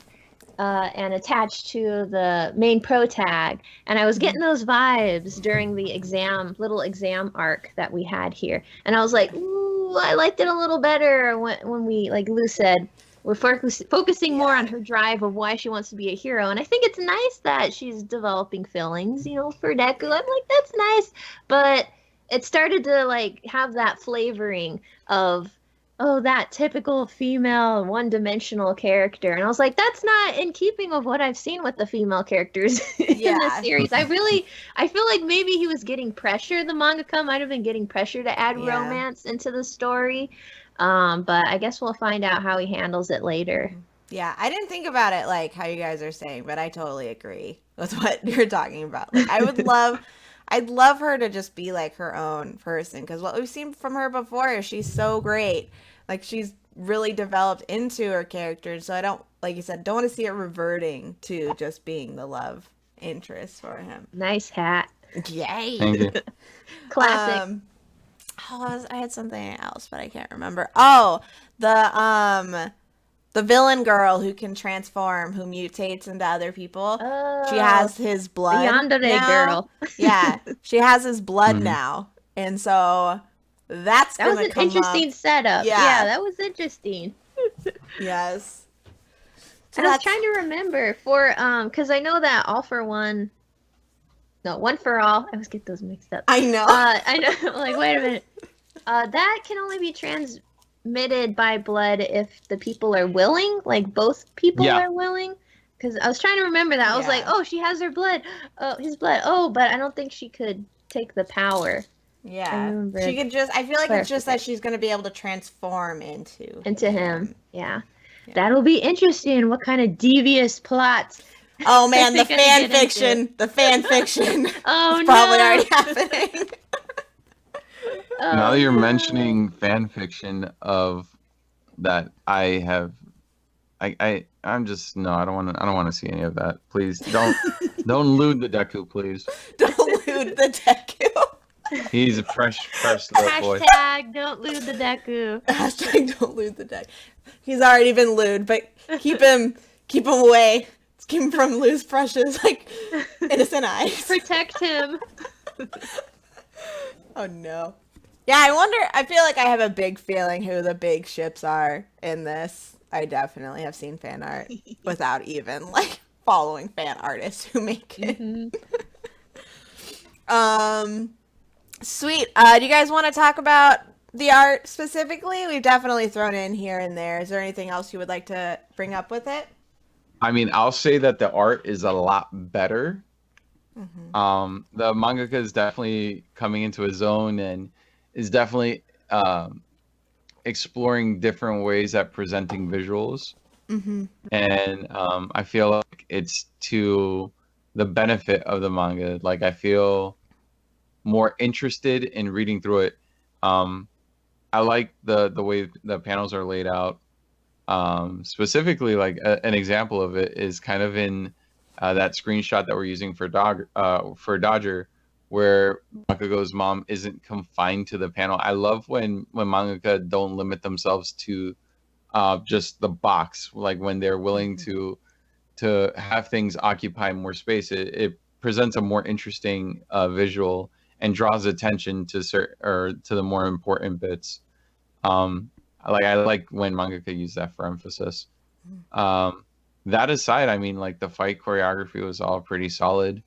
and attached to the main pro tag. And I was getting those vibes during the little exam arc that we had here. And I was like, ooh, I liked it a little better when we, like Lou said, we're focusing more on her drive of why she wants to be a hero. And I think it's nice that she's developing feelings, for Deku. I'm like, that's nice. But it started to, like, have that flavoring of, oh, that typical female one-dimensional character. And I was like, that's not in keeping of what I've seen with the female characters in this series. I feel like maybe he was getting pressure. The mangaka might have been getting pressure to add romance into the story. But I guess we'll find out how he handles it later. Yeah, I didn't think about it like how you guys are saying, but I totally agree with what you're talking about. Like, I'd love her to just be like her own person, because what we've seen from her before is she's so great. Like, she's really developed into her character, so I don't, like you said, don't want to see it reverting to just being the love interest for him. Nice hat. Yay. Thank you. Classic. I had something else, but I can't remember. Oh, the villain girl who can transform, who mutates into other people. Oh, she has his blood. The Yandere girl. Yeah, she has his blood now, and so that was an interesting setup. Yeah, that was interesting. Yes. So and I was trying to remember because I know that One for All. I always get those mixed up. I know. I know. Like, wait a minute. That can only be transmitted by blood if the people are willing. Like, both people are willing. Because I was trying to remember that. I was like, oh, she has her blood. Oh, his blood. Oh, but I don't think she could take the power. Yeah. She could just. I feel like it's just that she's going to be able to transform into him. Yeah. That'll be interesting. What kind of devious plots? Oh man, the fan fiction. The fan fiction. Oh, it's probably already happening. Now that you're mentioning fan fiction of that, I'm just I don't want to see any of that. Please don't lewd the Deku, please. Don't lewd the Deku. He's a fresh little boy. Hashtag don't lewd the Deku. Hashtag don't lewd the Deku. He's already been lewd, but keep him away. Keep him from Lou's precious, like, innocent eyes. Protect him. Oh no. Yeah, I feel like I have a big feeling who the big ships are in this. I definitely have seen fan art without even, like, following fan artists who make it. Sweet. Do you guys want to talk about the art specifically? We've definitely thrown in here and there. Is there anything else you would like to bring up with it? I mean, I'll say that the art is a lot better. The mangaka is definitely coming into his own and is definitely exploring different ways at presenting visuals. And I feel like it's to the benefit of the manga. Like I feel more interested in reading through it. I like the way the panels are laid out. Specifically, like an example of it is kind of in that screenshot that we're using for Dodger, where Bakugo's mom isn't confined to the panel. I love when mangaka don't limit themselves to just the box, like when they're willing to have things occupy more space. It presents a more interesting visual and draws attention to to the more important bits. I like when mangaka use that for emphasis. That aside, I mean, like the fight choreography was all pretty solid.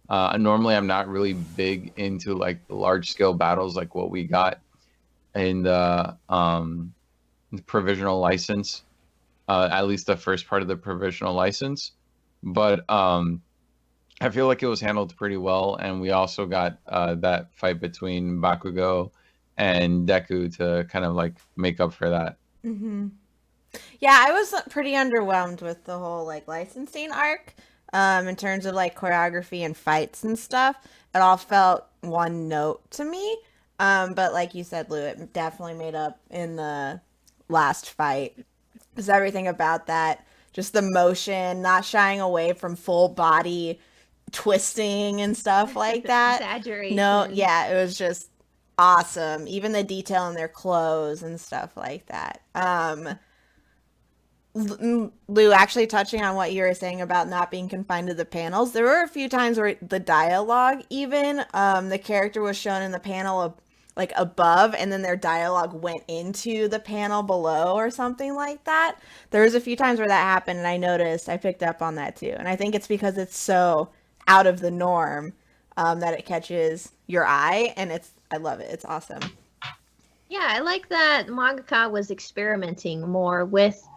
Normally, I'm not really big into like the large scale battles like what we got in the provisional license, at least the first part of the provisional license. But I feel like it was handled pretty well, and we also got that fight between Bakugo and Deku to kind of like make up for that. Yeah, I was pretty underwhelmed with the whole like licensing arc. In terms of like choreography and fights and stuff, it all felt one note to me. But like you said, Lou, it definitely made up in the last fight. Because everything about that, just the motion, not shying away from full body twisting and stuff like that. No, Exaggeration. yeah, it was just awesome. Even the detail in their clothes and stuff like that. Lou, actually touching on what you were saying about not being confined to the panels, there were a few times where the dialogue, even the character was shown in the panel like above, and then their dialogue went into the panel below or something like that. There was a few times where that happened, and I picked up on that too, and I think it's because it's so out of the norm that it catches your eye, and I love it. It's awesome. Yeah, I like that mangaka was experimenting more with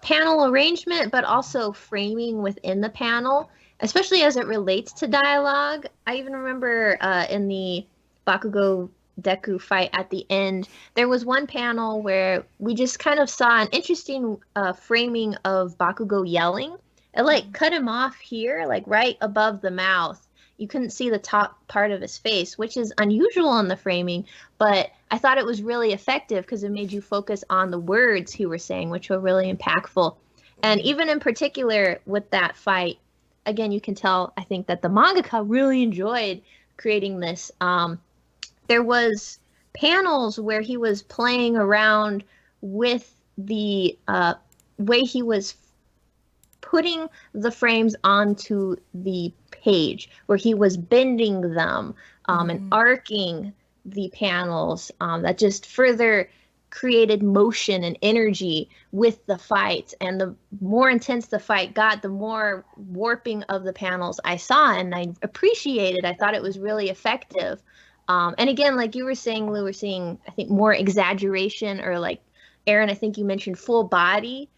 panel arrangement, but also framing within the panel, especially as it relates to dialogue. I even remember in the Bakugo Deku fight at the end, there was one panel where we just kind of saw an interesting framing of Bakugo yelling. It like cut him off here, like right above the mouth. You couldn't see the top part of his face, which is unusual in the framing, but I thought it was really effective because it made you focus on the words he was saying, which were really impactful. And even in particular with that fight, again, you can tell, I think, that the mangaka really enjoyed creating this. There was panels where he was playing around with the way he was putting the frames onto the page, where he was bending them and arcing the panels, that just further created motion and energy with the fight. And the more intense the fight got, the more warping of the panels I saw, and I appreciated. I thought it was really effective. And again, like you were saying, Lou, we're seeing, I think, more exaggeration, or like Erin, I think you mentioned full body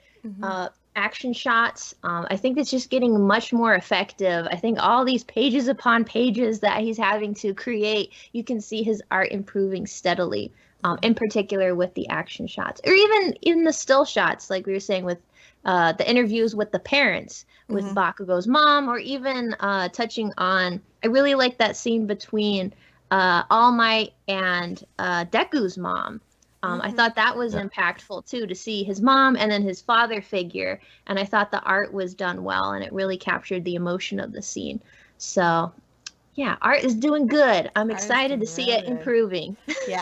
action shots. I think it's just getting much more effective. I think all these pages upon pages that he's having to create, you can see his art improving steadily, in particular with the action shots, or even in the still shots, like we were saying with the interviews with the parents, with Bakugo's mom, or even touching on, I really like that scene between All Might and Deku's mom. I thought that was impactful too, to see his mom and then his father figure. And I thought the art was done well, and it really captured the emotion of the scene. So, yeah, art is doing good. I'm excited to see it improving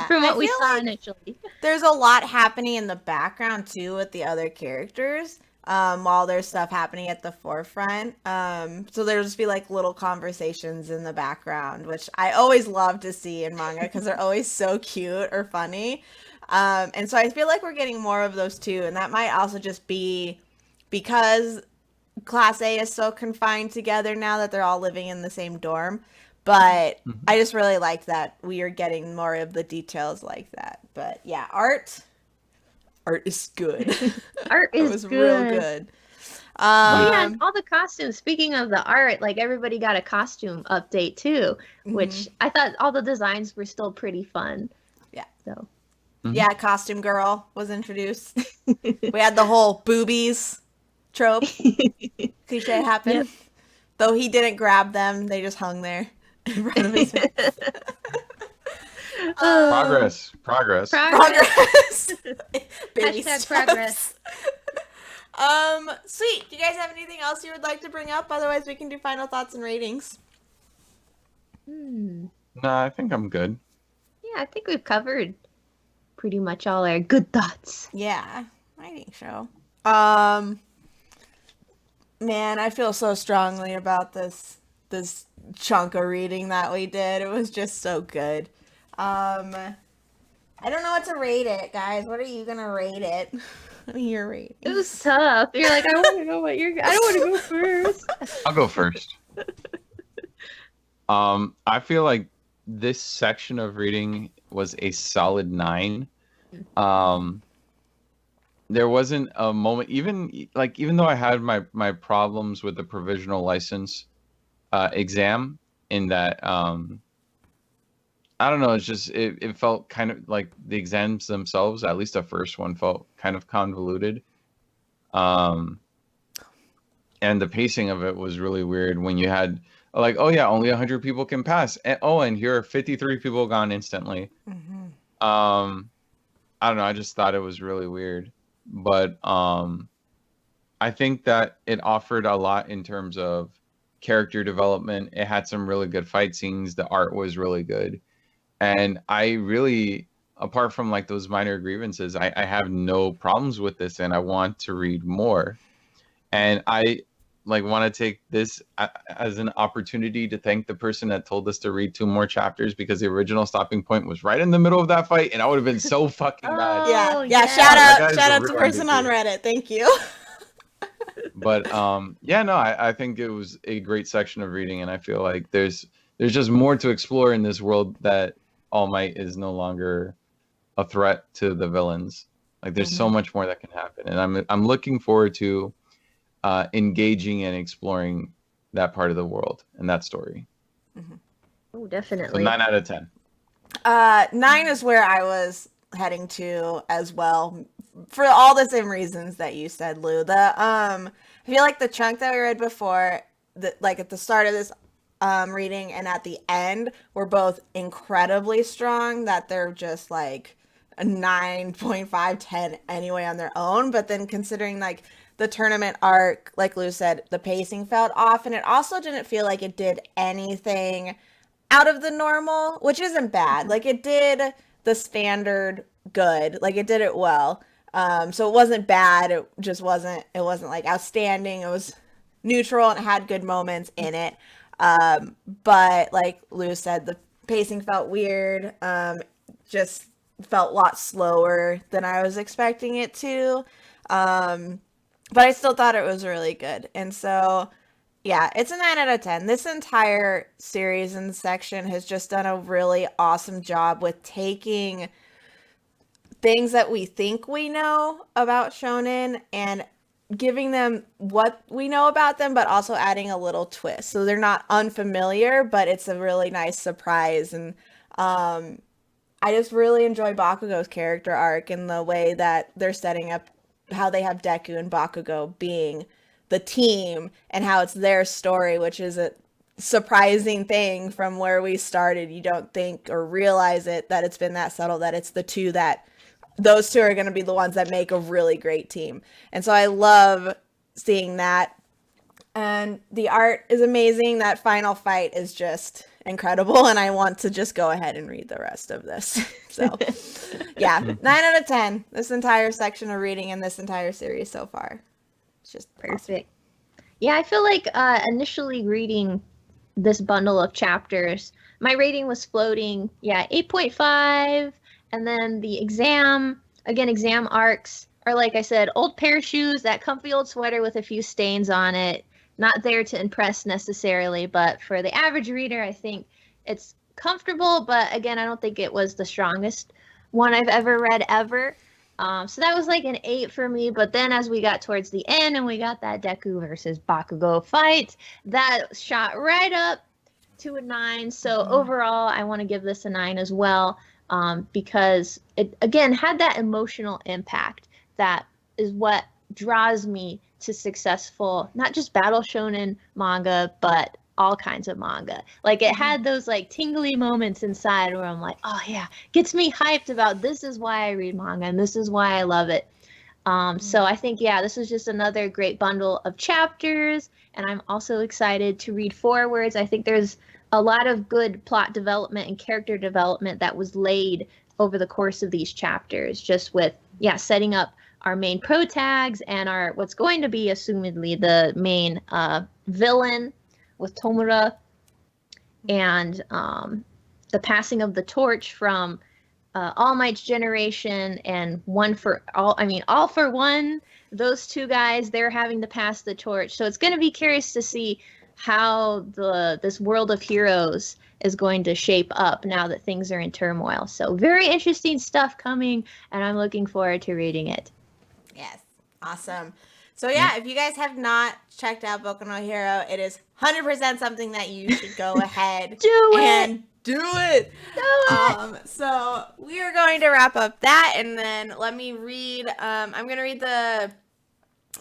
from what we saw initially. There's a lot happening in the background too with the other characters. While there's stuff happening at the forefront. So there'll just be like little conversations in the background, which I always love to see in manga because they're always so cute or funny. And so I feel like we're getting more of those too. And that might also just be because Class A is so confined together now that they're all living in the same dorm. But I just really liked that we are getting more of the details like that. But yeah, art is good. Art is it was real good. Oh yeah, and all the costumes. Speaking of the art, like everybody got a costume update too, which I thought all the designs were still pretty fun. Yeah. So. Yeah, Costume Girl was introduced. We had the whole boobies trope cliche happen. Yep. Though he didn't grab them, they just hung there in front of his face. Progress. Progress. Baby Hashtag steps. progress. Sweet. Do you guys have anything else you would like to bring up? Otherwise, we can do final thoughts and ratings. No, I think I'm good. Yeah, I think we've covered pretty much all our good thoughts. Yeah, I think so. Man, I feel so strongly about this chunk of reading that we did. It was just so good. I don't know what to rate it, guys. What are you gonna rate it? What are your ratings? It was tough. You're like, I want to know what you're. I don't want to go first. I'll go first. I feel like this section of reading was a solid 9. There wasn't a moment, even though I had my problems with the provisional license exam, in that I don't know, it's just it felt kind of like the exams themselves, at least the first one, felt kind of convoluted. And the pacing of it was really weird when you had like, oh yeah, only 100 people can pass, and here are 53 people gone instantly. I don't know, I just thought it was really weird, but I think that it offered a lot in terms of character development. It had some really good fight scenes. The art was really good. And I really, apart from like those minor grievances, I have no problems with this, and I want to read more. And I want to take this as an opportunity to thank the person that told us to read 2 more chapters, because the original stopping point was right in the middle of that fight, and I would have been so fucking mad. Yeah. yeah. Shout out to really person on busy. Reddit. Thank you. But I think it was a great section of reading, and I feel like there's just more to explore in this world, that All Might is no longer a threat to the villains. Like there's so much more that can happen, and I'm looking forward to engaging and exploring that part of the world and that story. Oh, So definitely. 9 out of 10. 9 is where I was heading to as well, for all the same reasons that you said, Lou. I feel like the chunk that we read before, like at the start of this reading and at the end, were both incredibly strong, that they're just like a 9.5, 10 anyway on their own. But then considering like the tournament arc, like Lou said, the pacing felt off, and it also didn't feel like it did anything out of the normal, which isn't bad. Like it did the standard good, like it did it well. So it wasn't bad. It just wasn't. It wasn't like outstanding. It was neutral and it had good moments in it. But like Lou said, the pacing felt weird. Just felt a lot slower than I was expecting it to. But I still thought it was really good. And so, yeah, it's a 9 out of 10. This entire series and section has just done a really awesome job with taking things that we think we know about shonen and giving them what we know about them, but also adding a little twist. So they're not unfamiliar, but it's a really nice surprise. And I just really enjoy Bakugo's character arc and the way that they're setting up how they have Deku and Bakugo being the team, and how it's their story, which is a surprising thing from where we started. You don't think or realize it, that it's been that subtle, that it's those two are going to be the ones that make a really great team. And so I love seeing that. And the art is amazing. That final fight is just incredible. And I want to just go ahead and read the rest of this. So yeah, 9 out of 10. This entire section of reading in this entire series so far. It's just Perfect. Yeah, I feel like initially reading this bundle of chapters, my rating was floating, 8.5. And then the exam arcs are, like I said, old pair of shoes, that comfy old sweater with a few stains on it. Not there to impress necessarily, but for the average reader, I think it's comfortable. But again, I don't think it was the strongest one I've ever read ever. So that was like an 8 for me. But then as we got towards the end and we got that Deku versus Bakugo fight, that shot right up to a 9. So overall, I want to give this a 9 as well, because it, again, had that emotional impact that is what draws me to successful, not just battle shonen manga, but all kinds of manga. Like, it had those like tingly moments inside where I'm like, oh yeah, gets me hyped about this is why I read manga and this is why I love it. So I think, yeah, this was just another great bundle of chapters, and I'm also excited to read forwards. I think there's a lot of good plot development and character development that was laid over the course of these chapters, just with, yeah, setting up our main pro tags and our what's going to be assumedly the main villain with Tomura, and the passing of the torch from All Might's generation and One for All. I mean, All for One. Those two guys, they're having to pass the torch. So it's going to be curious to see how this world of heroes is going to shape up now that things are in turmoil. So very interesting stuff coming, and I'm looking forward to reading it. Yes. Awesome. So yeah, if you guys have not checked out Boku no Hero, it is 100% something that you should go ahead and do it. So we are going to wrap up that, and then let me read. I'm going to read the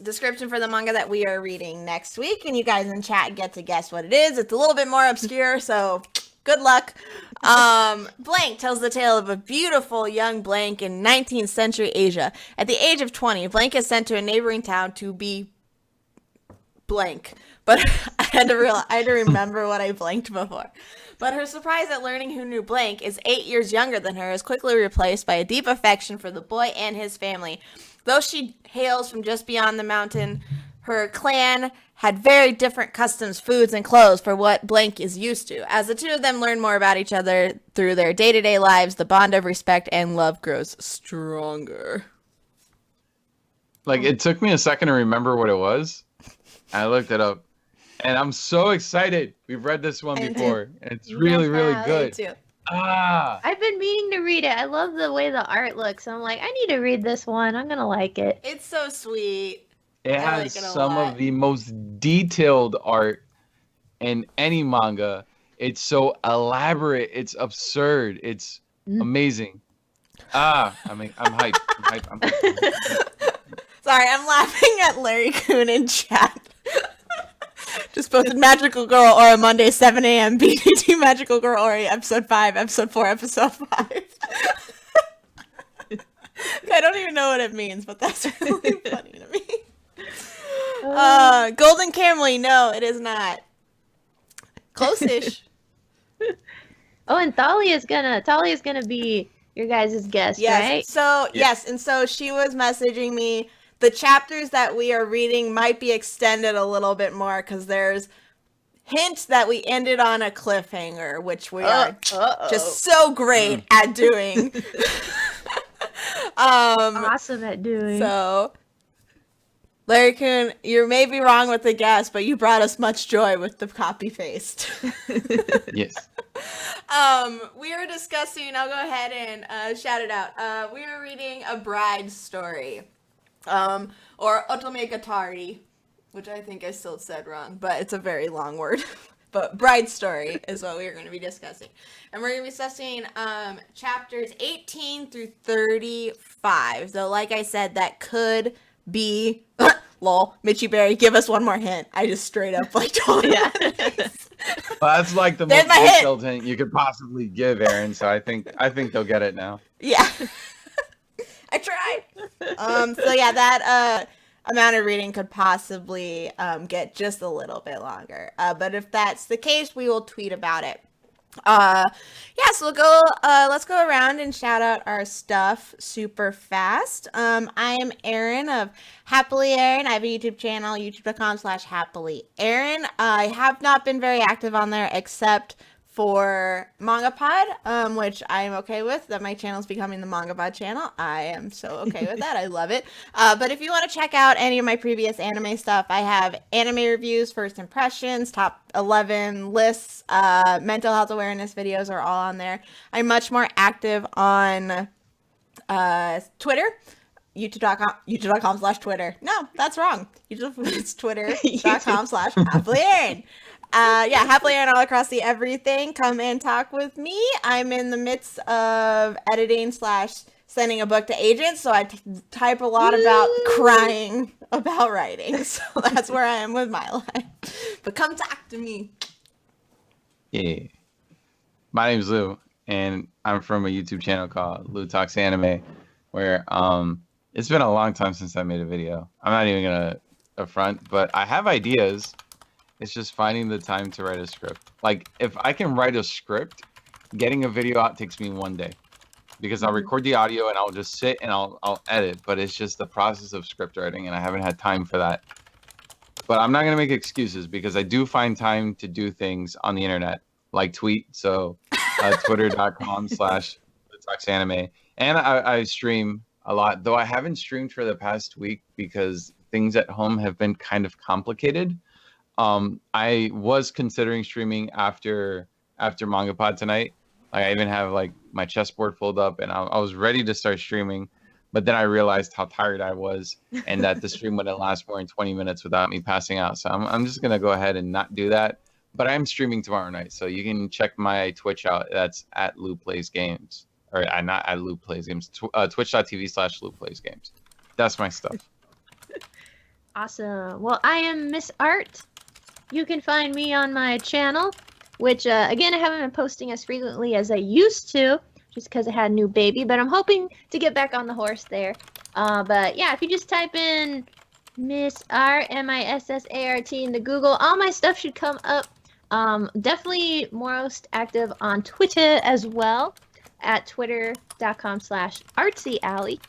description for the manga that we are reading next week, and you guys in chat get to guess what it is. It's a little bit more obscure, so good luck. Blank tells the tale of a beautiful young Blank in 19th century Asia. At the age of 20, Blank is sent to a neighboring town to be blank. But I had to remember what I blanked before. But her surprise at learning who knew Blank is 8 years younger than her is quickly replaced by a deep affection for the boy and his family. Though she hails from just beyond the mountain, her clan had very different customs, foods, and clothes for what Blank is used to. As the two of them learn more about each other through their day-to-day lives, the bond of respect and love grows stronger. Like, it took me a second to remember what it was. I looked it up, and I'm so excited. We've read this one before, and it's really, really good. Too. I've been meaning to read it. I love the way the art looks. I'm like, I need to read this one. I'm gonna like it. It's so sweet. It has some of the most detailed art in any manga. It's so elaborate. It's absurd. It's amazing. I'm hyped. I'm hyped. Sorry, I'm laughing at Larry Kuhn in chat. Just posted Magical Girl Aura Monday, 7 a.m. BTT Magical Girl Aura, episode 5, episode 4, episode 5. I don't even know what it means, but that's really funny to me. Golden Camely, no, it is not. Close-ish. Oh, and Thalia's gonna be your guys' guest, right? So yes, and so she was messaging me. The chapters that we are reading might be extended a little bit more because there's hints that we ended on a cliffhanger, which we are just so great at doing. Awesome at doing. So, Larry Kuhn, you may be wrong with the guess, but you brought us much joy with the copy paste. Yes. We are discussing, I'll go ahead and shout it out. We are reading A Bride's Story. Or Otome Gatari, which I think I still said wrong, but it's a very long word. But Bride's Story is what we're going to be discussing. And we're going to be discussing chapters 18 through 35. So like I said, that could be... Lol, Mitchie Berry, give us one more hint. I just straight up told you. Well, that's like the most detailed hint you could possibly give, Erin, so I think they'll get it now. Yeah. I tried. So yeah, that amount of reading could possibly get just a little bit longer. But if that's the case, we will tweet about it. So we'll go, let's go around and shout out our stuff super fast. I am Erin of Happily Erin. I have a YouTube channel, youtube.com/happily Erin. I have not been very active on there except for MangaPod, which I am okay with, that my channel is becoming the MangaPod channel. I am so okay with that. I love it. But if you want to check out any of my previous anime stuff, I have anime reviews, first impressions, top 11 lists, mental health awareness videos are all on there. I'm much more active on Twitter. youtube.com/Twitter. No, that's wrong. It's twitter.com/happily Erin. Yeah, happily Erin all across the everything. Come and talk with me. I'm in the midst of editing / sending a book to agents, so I type a lot about crying about writing. So that's where I am with my life. But come talk to me. Yeah. My name's Lou, and I'm from a YouTube channel called Lou Talks Anime, where it's been a long time since I made a video. I'm not even gonna affront, but I have ideas. It's just finding the time to write a script. Like, if I can write a script, getting a video out takes me one day, because I'll record the audio and I'll just sit and I'll edit. But it's just the process of script writing, and I haven't had time for that. But I'm not gonna make excuses, because I do find time to do things on the internet, like tweet. So twitter.com/talksanime, and I stream a lot, though I haven't streamed for the past week because things at home have been kind of complicated. I was considering streaming after MangaPod tonight. Like, I even have like my chessboard pulled up, and I was ready to start streaming, but then I realized how tired I was, and that the stream wouldn't last more than 20 minutes without me passing out. So I'm just gonna go ahead and not do that. But I'm streaming tomorrow night, so you can check my Twitch out. That's at Lou Plays Games, or not at Lou Plays Games. Twitch.tv/Lou Plays Games. That's my stuff. Awesome. Well, I am MissArt. You can find me on my channel, which, again, I haven't been posting as frequently as I used to, just because I had a new baby, but I'm hoping to get back on the horse there. But yeah, if you just type in MissArt, MissArt into Google, all my stuff should come up. Definitely most active on Twitter as well, at twitter.com/artsyalley.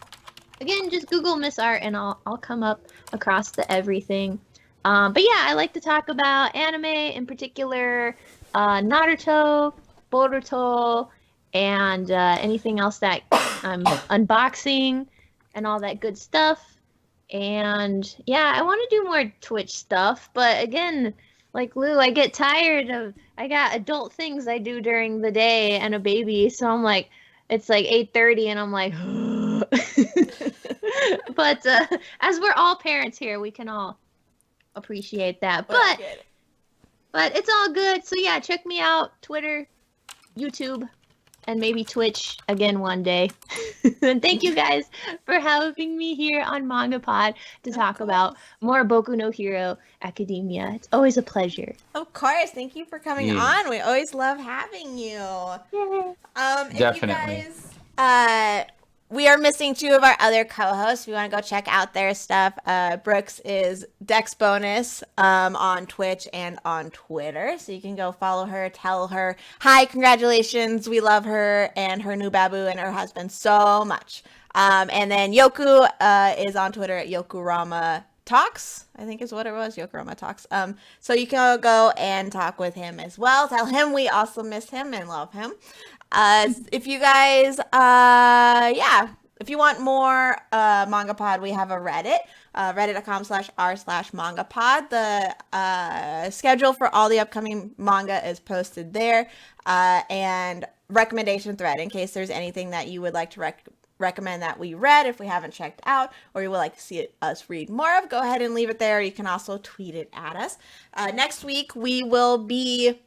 Again, just Google MissArt and I'll come up across the everything. But yeah, I like to talk about anime, in particular, Naruto, Boruto, and anything else that I'm unboxing and all that good stuff. And yeah, I want to do more Twitch stuff, but again, like Lou, I get tired of, I got adult things I do during the day and a baby, so I'm like, it's like 8:30 and I'm like, but as we're all parents here, we can all appreciate that. But it's all good. So yeah, check me out, Twitter, YouTube, and maybe Twitch again one day. And thank you guys for having me here on MangaPod to talk about more Boku no Hero Academia. It's always a pleasure. Of course. Thank you for coming on. We always love having you. Yay. Definitely. You guys, we are missing 2 of our other co-hosts. If you want to go check out their stuff, Brooks is Dex Bonus on Twitch and on Twitter. So you can go follow her, tell her, hi, congratulations, we love her and her new babu and her husband so much. And then Yoku is on Twitter at Yokurama Talks, I think is what it was, Yokurama Talks. So you can go and talk with him as well. Tell him we also miss him and love him. If you guys, if you want more MangaPod, we have a Reddit, reddit.com/r/MangaPod. The schedule for all the upcoming manga is posted there, and recommendation thread in case there's anything that you would like to recommend that we read if we haven't checked out, or you would like to see us read more of, go ahead and leave it there. You can also tweet it at us. Next week, we will be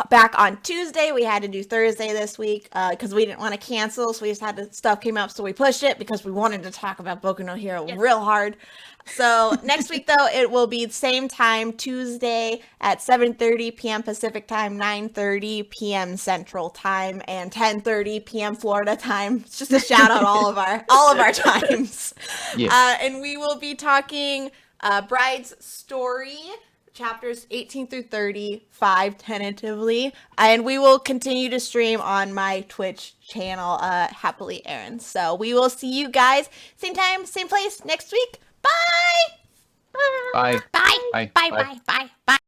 back on Tuesday. We had to do Thursday this week because we didn't want to cancel, so we just had the stuff came up, so we pushed it because we wanted to talk about Boku no Hero real hard. So next week, though, it will be the same time, Tuesday at 7:30 p.m. Pacific time, 9:30 p.m. Central time, and 10:30 p.m. Florida time. It's just a shout out all of our times. Yeah. And we will be talking Bride's Story, chapters 18 through 35 tentatively, and we will continue to stream on my Twitch channel, Happily Erin. So we will see you guys same time, same place next week. Bye. Bye. Bye. Bye. Bye. Bye. Bye. Bye.